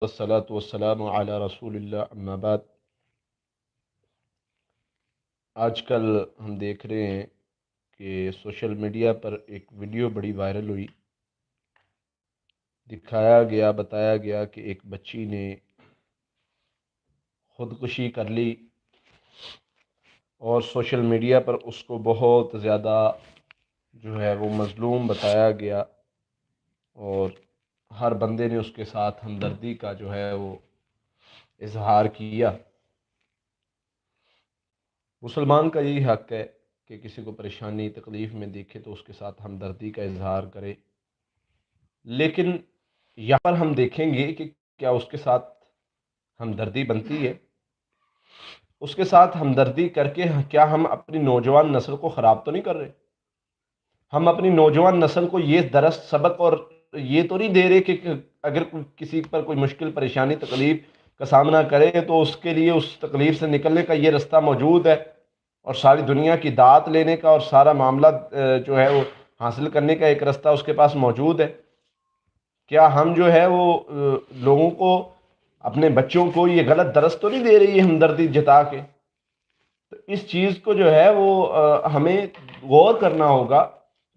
والصلاة والسلام علی رسول اللہ اما بعد۔ آج کل ہم دیکھ رہے ہیں کہ سوشل میڈیا پر ایک ویڈیو بڑی وائرل ہوئی، دکھایا گیا بتایا گیا کہ ایک بچی نے خودکشی کر لی اور سوشل میڈیا پر اس کو بہت زیادہ جو ہے وہ مظلوم بتایا گیا، اور ہر بندے نے اس کے ساتھ ہمدردی کا جو ہے وہ اظہار کیا۔ مسلمان کا یہی حق ہے کہ کسی کو پریشانی تکلیف میں دیکھے تو اس کے ساتھ ہمدردی کا اظہار کرے، لیکن یہاں پر ہم دیکھیں گے کہ کیا اس کے ساتھ ہمدردی بنتی ہے؟ اس کے ساتھ ہمدردی کر کے کیا ہم اپنی نوجوان نسل کو خراب تو نہیں کر رہے؟ ہم اپنی نوجوان نسل کو یہ درس سبق اور یہ تو نہیں دے رہے کہ اگر کسی پر کوئی مشکل پریشانی تکلیف کا سامنا کرے تو اس کے لیے اس تکلیف سے نکلنے کا یہ رستہ موجود ہے، اور ساری دنیا کی دعات لینے کا اور سارا معاملہ جو ہے وہ حاصل کرنے کا ایک رستہ اس کے پاس موجود ہے۔ کیا ہم جو ہے وہ لوگوں کو، اپنے بچوں کو یہ غلط درس تو نہیں دے رہی ہے ہمدردی جتا کے؟ تو اس چیز کو جو ہے وہ ہمیں غور کرنا ہوگا۔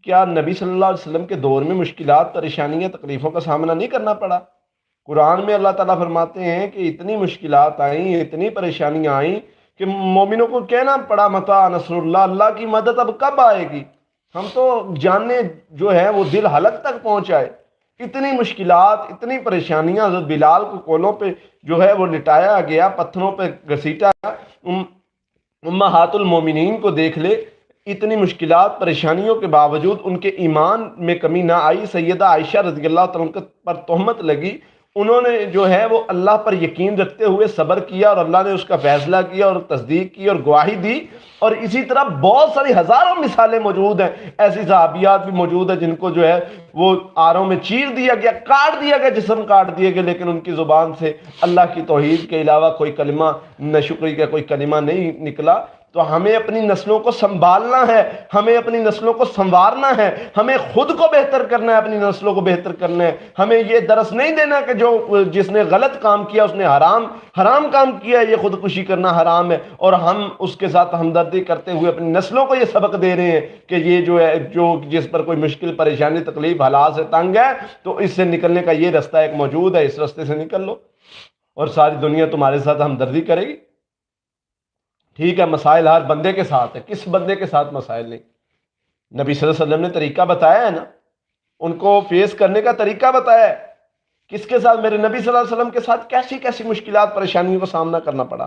کیا نبی صلی اللہ علیہ وسلم کے دور میں مشکلات، پریشانیاں، تکلیفوں کا سامنا نہیں کرنا پڑا؟ قرآن میں اللہ تعالیٰ فرماتے ہیں کہ اتنی مشکلات آئیں، اتنی پریشانیاں آئیں کہ مومنوں کو کہنا پڑا متى نصر اللہ، اللہ کی مدد اب کب آئے گی؟ ہم تو جاننے جو ہے وہ دل حلق تک پہنچائے، اتنی مشکلات، اتنی پریشانیاں۔ حضرت بلال کو کولوں پہ جو ہے وہ لٹایا گیا، پتھروں پہ گھسیٹا گیا۔ امہات المومنین کو دیکھ لے، اتنی مشکلات پریشانیوں کے باوجود ان کے ایمان میں کمی نہ آئی۔ سیدہ عائشہ رضی اللہ تعالیٰ پر تہمت لگی، انہوں نے جو ہے وہ اللہ پر یقین رکھتے ہوئے صبر کیا، اور اللہ نے اس کا فیصلہ کیا اور تصدیق کی اور گواہی دی۔ اور اسی طرح بہت ساری ہزاروں مثالیں موجود ہیں، ایسی صحابیات بھی موجود ہیں جن کو جو ہے وہ آروں میں چیر دیا گیا، کاٹ دیا گیا، جسم کاٹ دیے گئے، لیکن ان کی زبان سے اللہ کی توحید کے علاوہ کوئی کلمہ، نہ شکری کا کوئی کلمہ نہیں نکلا۔ تو ہمیں اپنی نسلوں کو سنبھالنا ہے، ہمیں اپنی نسلوں کو سنوارنا ہے، ہمیں خود کو بہتر کرنا ہے، اپنی نسلوں کو بہتر کرنا ہے۔ ہمیں یہ درس نہیں دینا کہ جس نے غلط کام کیا اس نے حرام کام کیا ہے، یہ خودکشی کرنا حرام ہے، اور ہم اس کے ساتھ ہمدردی کرتے ہوئے اپنی نسلوں کو یہ سبق دے رہے ہیں کہ یہ جو ہے جس پر کوئی مشکل پریشانی تکلیف حالات سے تنگ ہے تو اس سے نکلنے کا یہ رستہ ایک موجود ہے، اس رستے سے نکل لو اور ساری دنیا تمہارے ساتھ ہمدردی کرے گی۔ ٹھیک ہے، مسائل ہر بندے کے ساتھ ہے، کس بندے کے ساتھ مسائل نہیں؟ نبی صلی اللہ علیہ وسلم نے طریقہ بتایا ہے نا، ان کو فیس کرنے کا طریقہ بتایا ہے۔ کس کے ساتھ؟ میرے نبی صلی اللہ علیہ وسلم کے ساتھ کیسی کیسی مشکلات، پریشانیوں کا سامنا کرنا پڑا،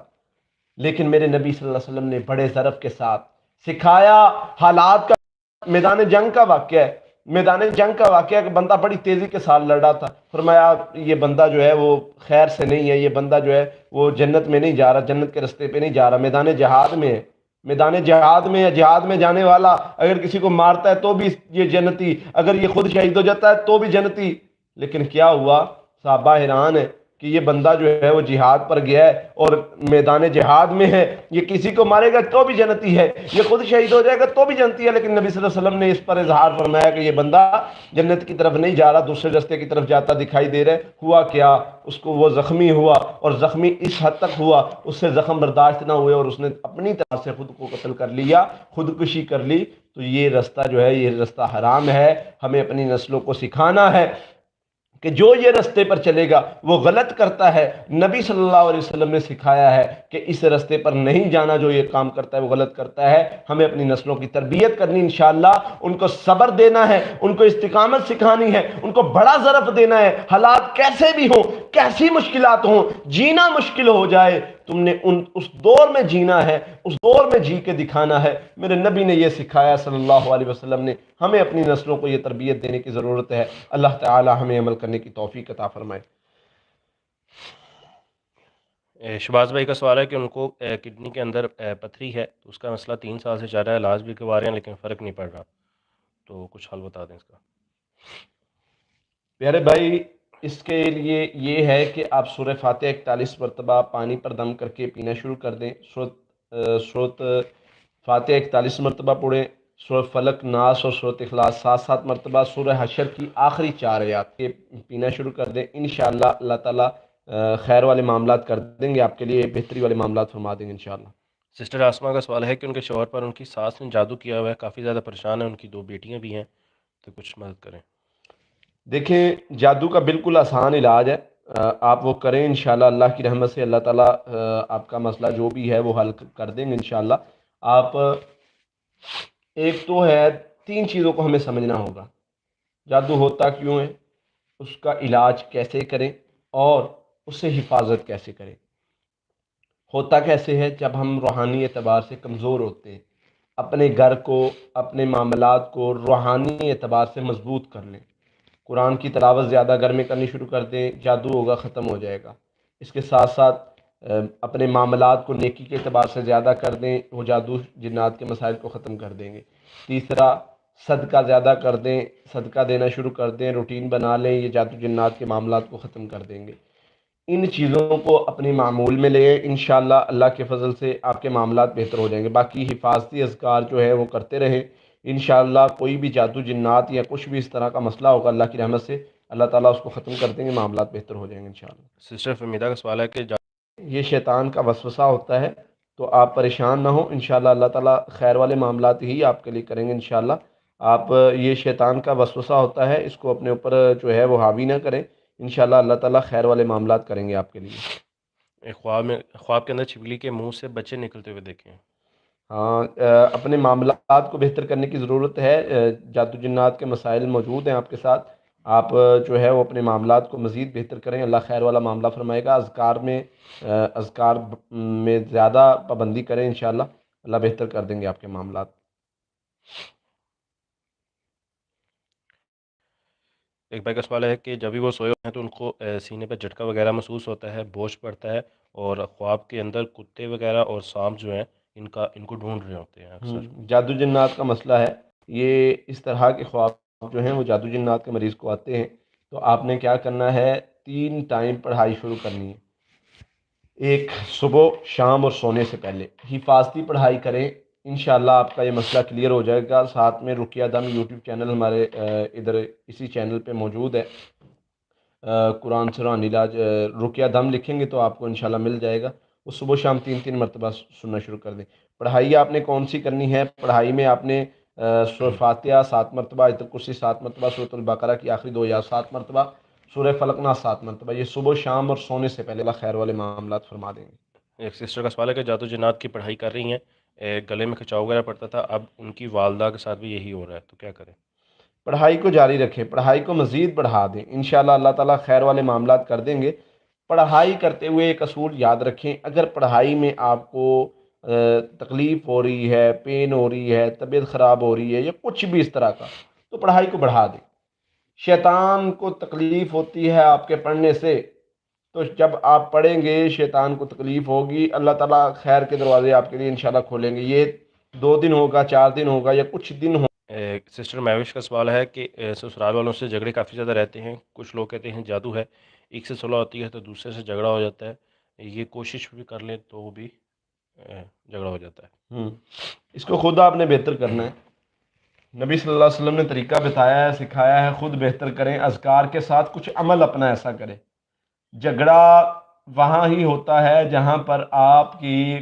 لیکن میرے نبی صلی اللہ علیہ وسلم نے بڑے ظرف کے ساتھ سکھایا۔ حالات کا میدان جنگ کا واقعہ ہے، میدان جنگ کا واقعہ کہ بندہ بڑی تیزی کے ساتھ لڑ رہا تھا، فرمایا یہ بندہ جو ہے وہ خیر سے نہیں ہے، یہ بندہ جو ہے وہ جنت میں نہیں جا رہا، جنت کے رستے پہ نہیں جا رہا، میدان جہاد میں ہے، میدان جہاد میں ہے۔ جہاد میں جانے والا اگر کسی کو مارتا ہے تو بھی یہ جنتی، اگر یہ خود شہید ہو جاتا ہے تو بھی جنتی۔ لیکن کیا ہوا؟ صحابہ حیران ہے کہ یہ بندہ جو ہے وہ جہاد پر گیا ہے اور میدان جہاد میں ہے، یہ کسی کو مارے گا تو بھی جنتی ہے، یہ خود شہید ہو جائے گا تو بھی جنتی ہے، لیکن نبی صلی اللہ علیہ وسلم نے اس پر اظہار فرمایا کہ یہ بندہ جنت کی طرف نہیں جا رہا، دوسرے راستے کی طرف جاتا دکھائی دے رہا ہے۔ ہوا کیا؟ اس کو وہ زخمی ہوا، اور زخمی اس حد تک ہوا اس سے زخم برداشت نہ ہوئے اور اس نے اپنی طرف سے خود کو قتل کر لیا، خودکشی کر لی۔ تو یہ رستہ جو ہے یہ رستہ حرام ہے۔ ہمیں اپنی نسلوں کو سکھانا ہے کہ جو یہ رستے پر چلے گا وہ غلط کرتا ہے۔ نبی صلی اللہ علیہ وسلم نے سکھایا ہے کہ اس رستے پر نہیں جانا، جو یہ کام کرتا ہے وہ غلط کرتا ہے۔ ہمیں اپنی نسلوں کی تربیت کرنی، انشاءاللہ ان کو صبر دینا ہے، ان کو استقامت سکھانی ہے، ان کو بڑا ظرف دینا ہے۔ حالات کیسے بھی ہوں، کیسی مشکلات ہوں، جینا مشکل ہو جائے، تم نے اس دور میں جینا ہے، اس دور میں جی کے دکھانا ہے۔ میرے نبی نے یہ سکھایا صلی اللہ علیہ وسلم نے، ہمیں اپنی نسلوں کو یہ تربیت دینے کی ضرورت ہے۔ اللہ تعالی ہمیں عمل کرنے کی توفیق عطا فرمائے۔ شباز بھائی کا سوال ہے کہ ان کو کڈنی کے اندر پتھری ہے، تو اس کا مسئلہ 3 سال سے چل رہا ہے، علاج بھی کروا رہے ہیں لیکن فرق نہیں پڑ رہا، تو کچھ حل بتا دیں اس کا۔ پیارے بھائی، اس کے لیے یہ ہے کہ آپ سورہ فاتحہ 41 مرتبہ پانی پر دم کر کے پینا شروع کر دیں۔ سورۃ فاتحہ 41 مرتبہ پڑھیں، سورۃ فلق، ناس اور سورۃ اخلاص 7 مرتبہ، سورہ حشر کی آخری 4 آیات کے پینا شروع کر دیں۔ انشاءاللہ اللہ تعالیٰ خیر والے معاملات کر دیں گے، آپ کے لیے بہتری والے معاملات فرما دیں گے انشاءاللہ۔ سسٹر آسما کا سوال ہے کہ ان کے شوہر پر ان کی ساس نے جادو کیا ہوا ہے، کافی زیادہ پریشان ہے، ان کی 2 بیٹیاں بھی ہیں، تو کچھ مدد کریں۔ دیکھیں جادو کا بالکل آسان علاج ہے، آپ وہ کریں انشاءاللہ، اللہ کی رحمت سے اللہ تعالیٰ آپ کا مسئلہ جو بھی ہے وہ حل کر دیں گے انشاءاللہ۔ آپ ایک تو ہے، 3 چیزوں کو ہمیں سمجھنا ہوگا، جادو ہوتا کیوں ہے، اس کا علاج کیسے کریں، اور اس سے حفاظت کیسے کریں۔ ہوتا کیسے ہے، جب ہم روحانی اعتبار سے کمزور ہوتے ہیں، اپنے گھر کو، اپنے معاملات کو روحانی اعتبار سے مضبوط کر لیں، قرآن کی تلاوت زیادہ گھر میں کرنی شروع کر دیں، جادو ہوگا ختم ہو جائے گا۔ اس کے ساتھ ساتھ اپنے معاملات کو نیکی کے اعتبار سے زیادہ کر دیں، وہ جادو جنات کے مسائل کو ختم کر دیں گے۔ تیسرا، صدقہ زیادہ کر دیں، صدقہ دینا شروع کر دیں، روٹین بنا لیں، یہ جادو جنات کے معاملات کو ختم کر دیں گے۔ ان چیزوں کو اپنے معمول میں لیں، انشاءاللہ اللہ کے فضل سے آپ کے معاملات بہتر ہو جائیں گے۔ باقی حفاظتی اذکار جو ہے وہ کرتے رہیں انشاءاللہ، کوئی بھی جادو جنات یا کچھ بھی اس طرح کا مسئلہ ہوگا اللہ کی رحمت سے اللہ تعالیٰ اس کو ختم کر دیں گے، معاملات بہتر ہو جائیں گے انشاءاللہ۔ سسٹر فمیدہ کا سوال ہے کہ یہ شیطان کا وسوسہ ہوتا ہے، تو آپ پریشان نہ ہوں انشاءاللہ، اللہ تعالیٰ خیر والے معاملات ہی آپ کے لیے کریں گے انشاءاللہ۔ آپ یہ شیطان کا وسوسہ ہوتا ہے، اس کو اپنے اوپر جو ہے وہ حاوی نہ کریں، انشاءاللہ اللہ تعالیٰ خیر والے معاملات کریں گے آپ کے لیے۔ ایک خواب کے اندر چھپکلی کے منہ سے بچے نکلتے ہوئے دیکھے ہیں۔ ہاں، اپنے معاملات کو بہتر کرنے کی ضرورت ہے، جادو جنات کے مسائل موجود ہیں آپ کے ساتھ، آپ جو ہے وہ اپنے معاملات کو مزید بہتر کریں، اللہ خیر والا معاملہ فرمائے گا۔ اذکار میں زیادہ پابندی کریں انشاءاللہ، اللہ بہتر کر دیں گے آپ کے معاملات۔ ایک بھائی کا سوال ہے کہ جب بھی وہ سوئے ہوتے ہیں تو ان کو سینے پہ جھٹکا وغیرہ محسوس ہوتا ہے، بوجھ پڑتا ہے، اور خواب کے اندر کتے وغیرہ اور سانپ جو ہیں ان کو ڈھونڈ رہے ہوتے ہیں اکثر۔ جادو جنات کا مسئلہ ہے، یہ اس طرح کے خواب جو ہیں وہ جادو جنات کے مریض کو آتے ہیں، تو آپ نے کیا کرنا ہے، 3 ٹائم پڑھائی شروع کرنی ہے، ایک صبح، شام اور سونے سے پہلے حفاظتی پڑھائی کریں، انشاءاللہ آپ کا یہ مسئلہ کلیئر ہو جائے گا۔ ساتھ میں رقیہ دم یوٹیوب چینل ہمارے ادھر اسی چینل پہ موجود ہے، قرآن سے روحانی علاج، رقیہ دم لکھیں گے تو آپ کو انشاءاللہ مل جائے گا، وہ صبح شام 3 مرتبہ سننا شروع کر دیں۔ پڑھائی آپ نے کون سی کرنی ہے، پڑھائی میں آپ نے سورہ فاتحہ 7 مرتبہ، آیت الکرسی 7 مرتبہ، سورۃ البقرہ کی آخری 2 آیات 7 مرتبہ، سورہ فلق ناس 7 مرتبہ، یہ صبح شام اور سونے سے پہلے اللہ خیر والے معاملات فرما دیں گے۔ ایک سسٹر کا سوال ہے کہ جادو جنات کی پڑھائی کر رہی ہیں، گلے میں کھچاؤ وغیرہ پڑتا تھا، اب ان کی والدہ کے ساتھ بھی یہی ہو رہا ہے، تو کیا کریں؟ پڑھائی کو جاری رکھیں، پڑھائی کو مزید بڑھا دیں، انشاءاللہ اللہ تعالیٰ خیر والے معاملات کر دیں گے۔ پڑھائی کرتے ہوئے ایک اصول یاد رکھیں، اگر پڑھائی میں آپ کو تکلیف ہو رہی ہے، پین ہو رہی ہے، طبیعت خراب ہو رہی ہے یا کچھ بھی اس طرح کا، تو پڑھائی کو بڑھا دیں۔ شیطان کو تکلیف ہوتی ہے آپ کے پڑھنے سے، تو جب آپ پڑھیں گے شیطان کو تکلیف ہوگی، اللہ تعالیٰ خیر کے دروازے آپ کے لیے انشاءاللہ کھولیں گے، یہ 2 دن ہوگا، 4 دن ہوگا یا کچھ دن ہو۔ سسٹر مہوش کا سوال ہے کہ سسرال والوں سے جھگڑے کافی زیادہ رہتے ہیں، کچھ لوگ کہتے ہیں جادو ہے، ایک سے صلح ہوتی ہے تو دوسرے سے جھگڑا ہو جاتا ہے، یہ کوشش بھی کر لیں تو بھی جھگڑا ہو جاتا ہے۔ اس کو خود آپ نے بہتر کرنا ہے، نبی صلی اللہ علیہ وسلم نے طریقہ بتایا ہے، سکھایا ہے، خود بہتر کریں، اذکار کے ساتھ کچھ عمل اپنا ایسا کریں۔ جھگڑا وہاں ہی ہوتا ہے جہاں پر آپ کی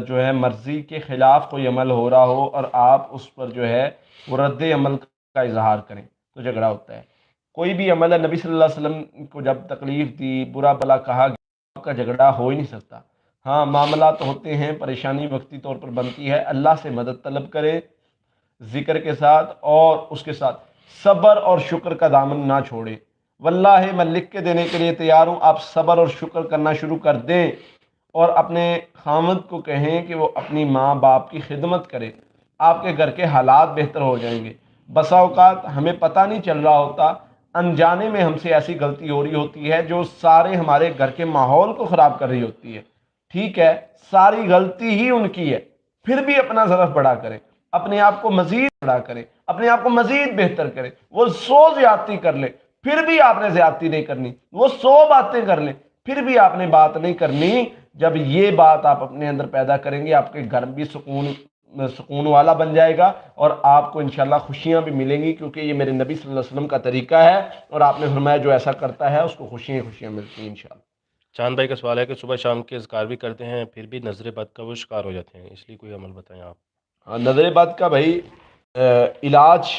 جو ہے مرضی کے خلاف کوئی عمل ہو رہا ہو اور آپ اس پر جو ہے وہ رد عمل کا اظہار کریں، تو جھگڑا ہوتا ہے۔ کوئی بھی عمل ہے، نبی صلی اللہ علیہ وسلم کو جب تکلیف دی، برا بلا کہا گیا، آپ کا جھگڑا ہو ہی نہیں سکتا۔ ہاں، معاملات ہوتے ہیں، پریشانی وقتی طور پر بنتی ہے، اللہ سے مدد طلب کرے ذکر کے ساتھ، اور اس کے ساتھ صبر اور شکر کا دامن نہ چھوڑیں۔ واللہ میں لکھ کے دینے کے لیے تیار ہوں، آپ صبر اور شکر کرنا شروع کر دیں، اور اپنے خامد کو کہیں کہ وہ اپنی ماں باپ کی خدمت کرے، آپ کے گھر کے حالات بہتر ہو جائیں گے۔ بسا اوقات ہمیں پتہ نہیں چل رہا ہوتا، انجانے میں ہم سے ایسی غلطی ہو رہی ہوتی ہے جو سارے ہمارے گھر کے ماحول کو خراب کر رہی ہوتی ہے۔ ٹھیک ہے، ساری غلطی ہی ان کی ہے، پھر بھی اپنا ظرف بڑا کریں، اپنے آپ کو مزید بڑا کریں، اپنے آپ کو مزید بہتر کریں۔ وہ 100 زیادتی کر لیں، پھر بھی آپ نے زیادتی نہیں کرنی، وہ 100 باتیں کر لیں، پھر بھی آپ نے بات نہیں کرنی۔ جب یہ بات آپ اپنے اندر پیدا کریں گے، آپ کے گھر بھی سکون والا بن جائے گا، اور آپ کو انشاءاللہ خوشیاں بھی ملیں گی، کیونکہ یہ میرے نبی صلی اللہ علیہ وسلم کا طریقہ ہے، اور آپ نے فرمایا جو ایسا کرتا ہے اس کو خوشیاں خوشیاں ملتی ہیں انشاءاللہ۔ چاند بھائی کا سوال ہے کہ صبح شام کے اذکار بھی کرتے ہیں پھر بھی نظر بد کا وہ شکار ہو جاتے ہیں، اس لیے کوئی عمل بتائیں آپ۔ نظر بد کا بھائی علاج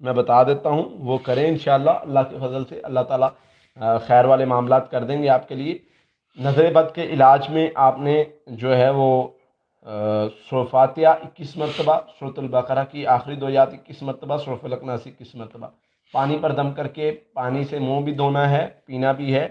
میں بتا دیتا ہوں، وہ کریں انشاءاللہ اللہ کے فضل سے اللہ تعالیٰ خیر والے معاملات کر دیں گے آپ کے لیے۔ نظر بد کے علاج میں آپ نے جو ہے وہ سورہ فاتحہ 21 مرتبہ، سورۃ البقرہ کی آخری 2 آیات 21 مرتبہ، سورہ فلق ناس 21 مرتبہ پانی پر دم کر کے پانی سے منہ بھی دھونا ہے، پینا بھی ہے۔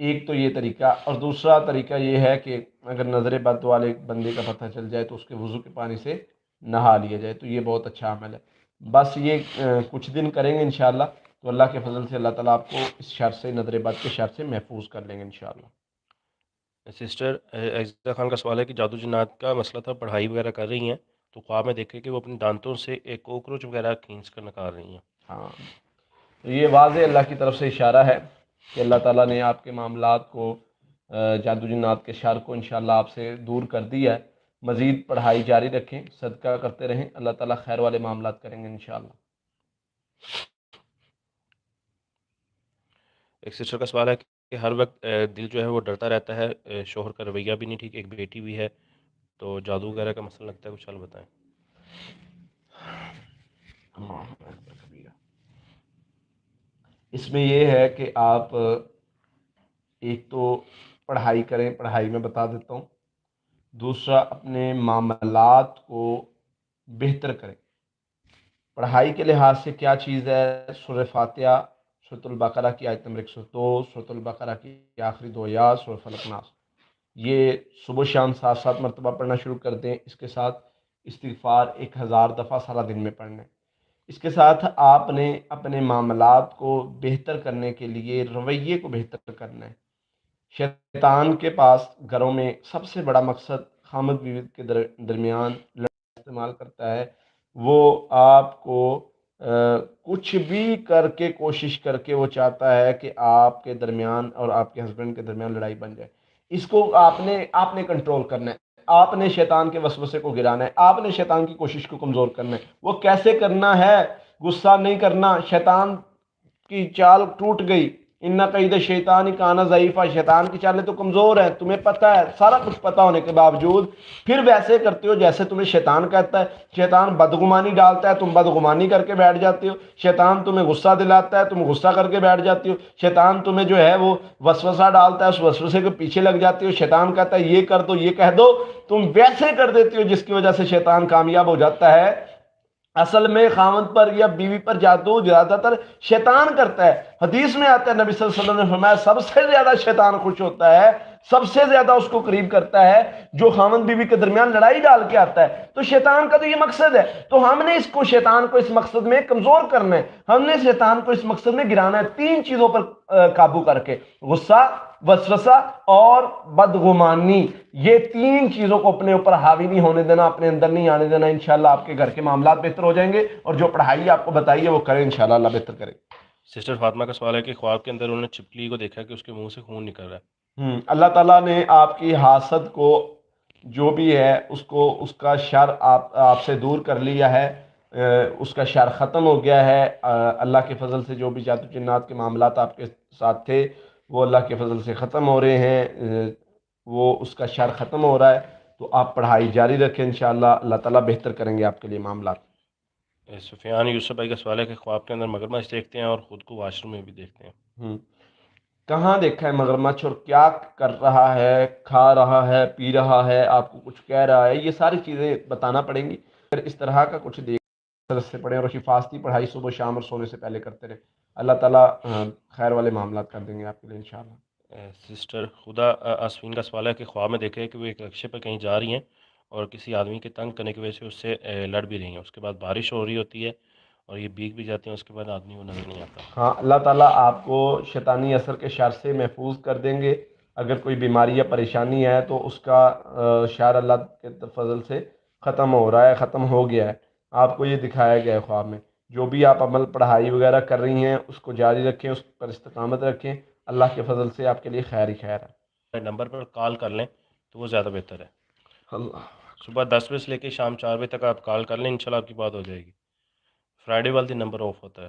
ایک تو یہ طریقہ، اور دوسرا طریقہ یہ ہے کہ اگر نظر بد والے بندے کا پتہ چل جائے تو اس کے وضو کے پانی سے نہا لیا جائے، تو یہ بہت اچھا عمل ہے۔ بس یہ کچھ دن کریں گے انشاءاللہ تو اللہ کے فضل سے اللہ تعالیٰ آپ کو اس شر سے، نظر بد کے شر سے محفوظ کر لیں گے انشاءاللہ۔ سسٹر عزیزہ خان کا سوال ہے کہ جادو جنات کا مسئلہ تھا، پڑھائی وغیرہ کر رہی ہیں تو خواب میں دیکھے کہ وہ اپنے دانتوں سے ایک کوکروچ وغیرہ کھینچ کر نکال رہی ہیں۔ ہاں، تو یہ واضح اللہ کی طرف سے اشارہ ہے کہ اللہ تعالیٰ نے آپ کے معاملات کو، جادو جنات کے شر کو انشاءاللہ آپ سے دور کر دیا ہے۔ مزید پڑھائی جاری رکھیں، صدقہ کرتے رہیں، اللہ تعالیٰ خیر والے معاملات کریں گے انشاءاللہ۔ ایک سسٹر کا سوال ہے کہ ہر وقت دل جو ہے وہ ڈرتا رہتا ہے، شوہر کا رویہ بھی نہیں ٹھیک، ایک بیٹی بھی ہے، تو جادو وغیرہ کا مسئلہ لگتا ہے، کچھ حل بتائیں۔ اس میں یہ ہے کہ آپ ایک تو پڑھائی کریں، پڑھائی میں بتا دیتا ہوں۔ دوسرا اپنے معاملات کو بہتر کریں۔ پڑھائی کے لحاظ سے کیا چیز ہے؟ سورہ فاتحہ، سورۃ البقرہ کی آیت نمبر 102، سورۃ البقرہ کی آخری 2 آیات، سورہ فلق ناس، یہ صبح شام 7 مرتبہ پڑھنا شروع کر دیں۔ اس کے ساتھ استغفار 1000 دفعہ سارا دن میں پڑھنا ہے۔ اس کے ساتھ آپ نے اپنے معاملات کو بہتر کرنے کے لیے رویے کو بہتر کرنا ہے۔ شیطان کے پاس گھروں میں سب سے بڑا مقصد خامد بیوی کے درمیان لڑائی استعمال کرتا ہے۔ وہ آپ کو کچھ بھی کر کے کوشش کر کے وہ چاہتا ہے کہ آپ کے درمیان اور آپ کے ہسبینڈ کے درمیان لڑائی بن جائے۔ اس کو آپ نے کنٹرول کرنا ہے، آپ نے شیطان کے وسوسے کو گرانا ہے، آپ نے شیطان کی کوشش کو کمزور کرنا ہے۔ وہ کیسے کرنا ہے؟ غصہ نہیں کرنا، شیطان کی چال ٹوٹ گئی، ان قید شیطان کانا ضعیفہ، شیطان کی چالیں تو کمزور ہیں، تمہیں پتہ ہے، سارا کچھ پتہ ہونے کے باوجود پھر ویسے کرتے ہو جیسے تمہیں شیطان کہتا ہے۔ شیطان بدگمانی ڈالتا ہے، تم بدگمانی کر کے بیٹھ جاتے ہو۔ شیطان تمہیں غصہ دلاتا ہے، تم غصہ کر کے بیٹھ جاتی ہو۔ شیطان تمہیں جو ہے وہ وسوسہ ڈالتا ہے، اس وسوسے کے پیچھے لگ جاتی ہو۔ شیطان کہتا ہے یہ کر دو، یہ کہہ دو، تم ویسے کر دیتی ہو جس کی وجہ سے شیطان کامیاب ہو جاتا ہے۔ اصل میں خاوند پر یا بیوی پر جادو زیادہ تر شیطان کرتا ہے۔ حدیث میں آتا ہے، نبی صلی اللہ علیہ وسلم نے فرمایا سب سے زیادہ شیطان خوش ہوتا ہے، سب سے زیادہ اس کو قریب کرتا ہے جو خاوند بیوی کے درمیان لڑائی ڈال کے آتا ہے۔ تو شیطان کا تو یہ مقصد ہے، تو ہم نے شیطان کو اس مقصد میں کمزور کرنا ہے، ہم نے شیطان کو اس مقصد میں گرانا ہے 3 چیزوں پر قابو کر کے: غصہ، وسوسہ اور بدگمانی۔ یہ 3 چیزوں کو اپنے اوپر حاوی نہیں ہونے دینا، اپنے اندر نہیں آنے دینا۔ انشاءاللہ آپ کے گھر کے معاملات بہتر ہو جائیں گے، اور جو پڑھائی آپ کو بتائیے وہ کریں، انشاءاللہ اللہ بہتر کرے۔ سسٹر فاطمہ کا سوال ہے کہ خواب کے اندر انہوں نے چھپکلی کو دیکھا کہ اس کے منہ سے خون نکل رہا ہے۔ اللہ تعالیٰ نے آپ کی حاسد کو، جو بھی ہے اس کو، اس کا شر آپ سے دور کر لیا ہے، اس کا شر ختم ہو گیا ہے۔ اللہ کے فضل سے جو بھی جادو جنات کے معاملات آپ کے ساتھ تھے وہ اللہ کے فضل سے ختم ہو رہے ہیں، وہ اس کا شر ختم ہو رہا ہے۔ تو آپ پڑھائی جاری رکھیں، انشاءاللہ اللہ تعالیٰ بہتر کریں گے آپ کے لیے معاملات۔ سفیان یوسف بھائی کا سوال ہے کہ خواب کے اندر مگرمچھ دیکھتے ہیں اور خود کو واش روم میں بھی دیکھتے ہیں۔ کہاں دیکھا ہے مگرمچھ، اور کیا کر رہا ہے؟ کھا رہا ہے، پی رہا ہے، آپ کو کچھ کہہ رہا ہے؟ یہ ساری چیزیں بتانا پڑیں گی۔ اگر اس طرح کا کچھ طرح سے پڑھیں اور حفاظتی پڑھائی صبح شام اور سونے سے پہلے کرتے رہے، اللہ تعالیٰ خیر والے معاملات کر دیں گے آپ کے لیے انشاءاللہ۔ سسٹر خدا آسفین کا سوال ہے کہ خواب میں دیکھے کہ وہ ایک رکشے پر کہیں جا رہی ہیں اور کسی آدمی کے تنگ کرنے کی وجہ سے اس سے لڑ بھی رہی ہیں، اس کے بعد بارش ہو رہی ہوتی ہے اور یہ بھیگ بھی جاتے ہیں، اس کے بعد آدمی وہ نظر نہیں آتا۔ ہاں، اللہ تعالیٰ آپ کو شیطانی اثر کے شر سے محفوظ کر دیں گے۔ اگر کوئی بیماری یا پریشانی ہے تو اس کا شر اللہ کے فضل سے ختم ہو رہا ہے، ختم ہو گیا ہے۔ آپ کو یہ دکھایا گیا ہے خواب میں۔ جو بھی آپ عمل پڑھائی وغیرہ کر رہی ہیں اس کو جاری رکھیں، اس پر استقامت رکھیں، اللہ کے فضل سے آپ کے لیے خیر ہی خیر ہے۔ نمبر پر کال کر لیں تو وہ زیادہ بہتر ہے۔ اللہ صبح 10 بجے سے لے کے شام 4 بجے تک آپ کال کر لیں، انشاءاللہ آپ کی بات ہو جائے گی۔ فرائیڈے والے دن نمبر آف ہوتا ہے۔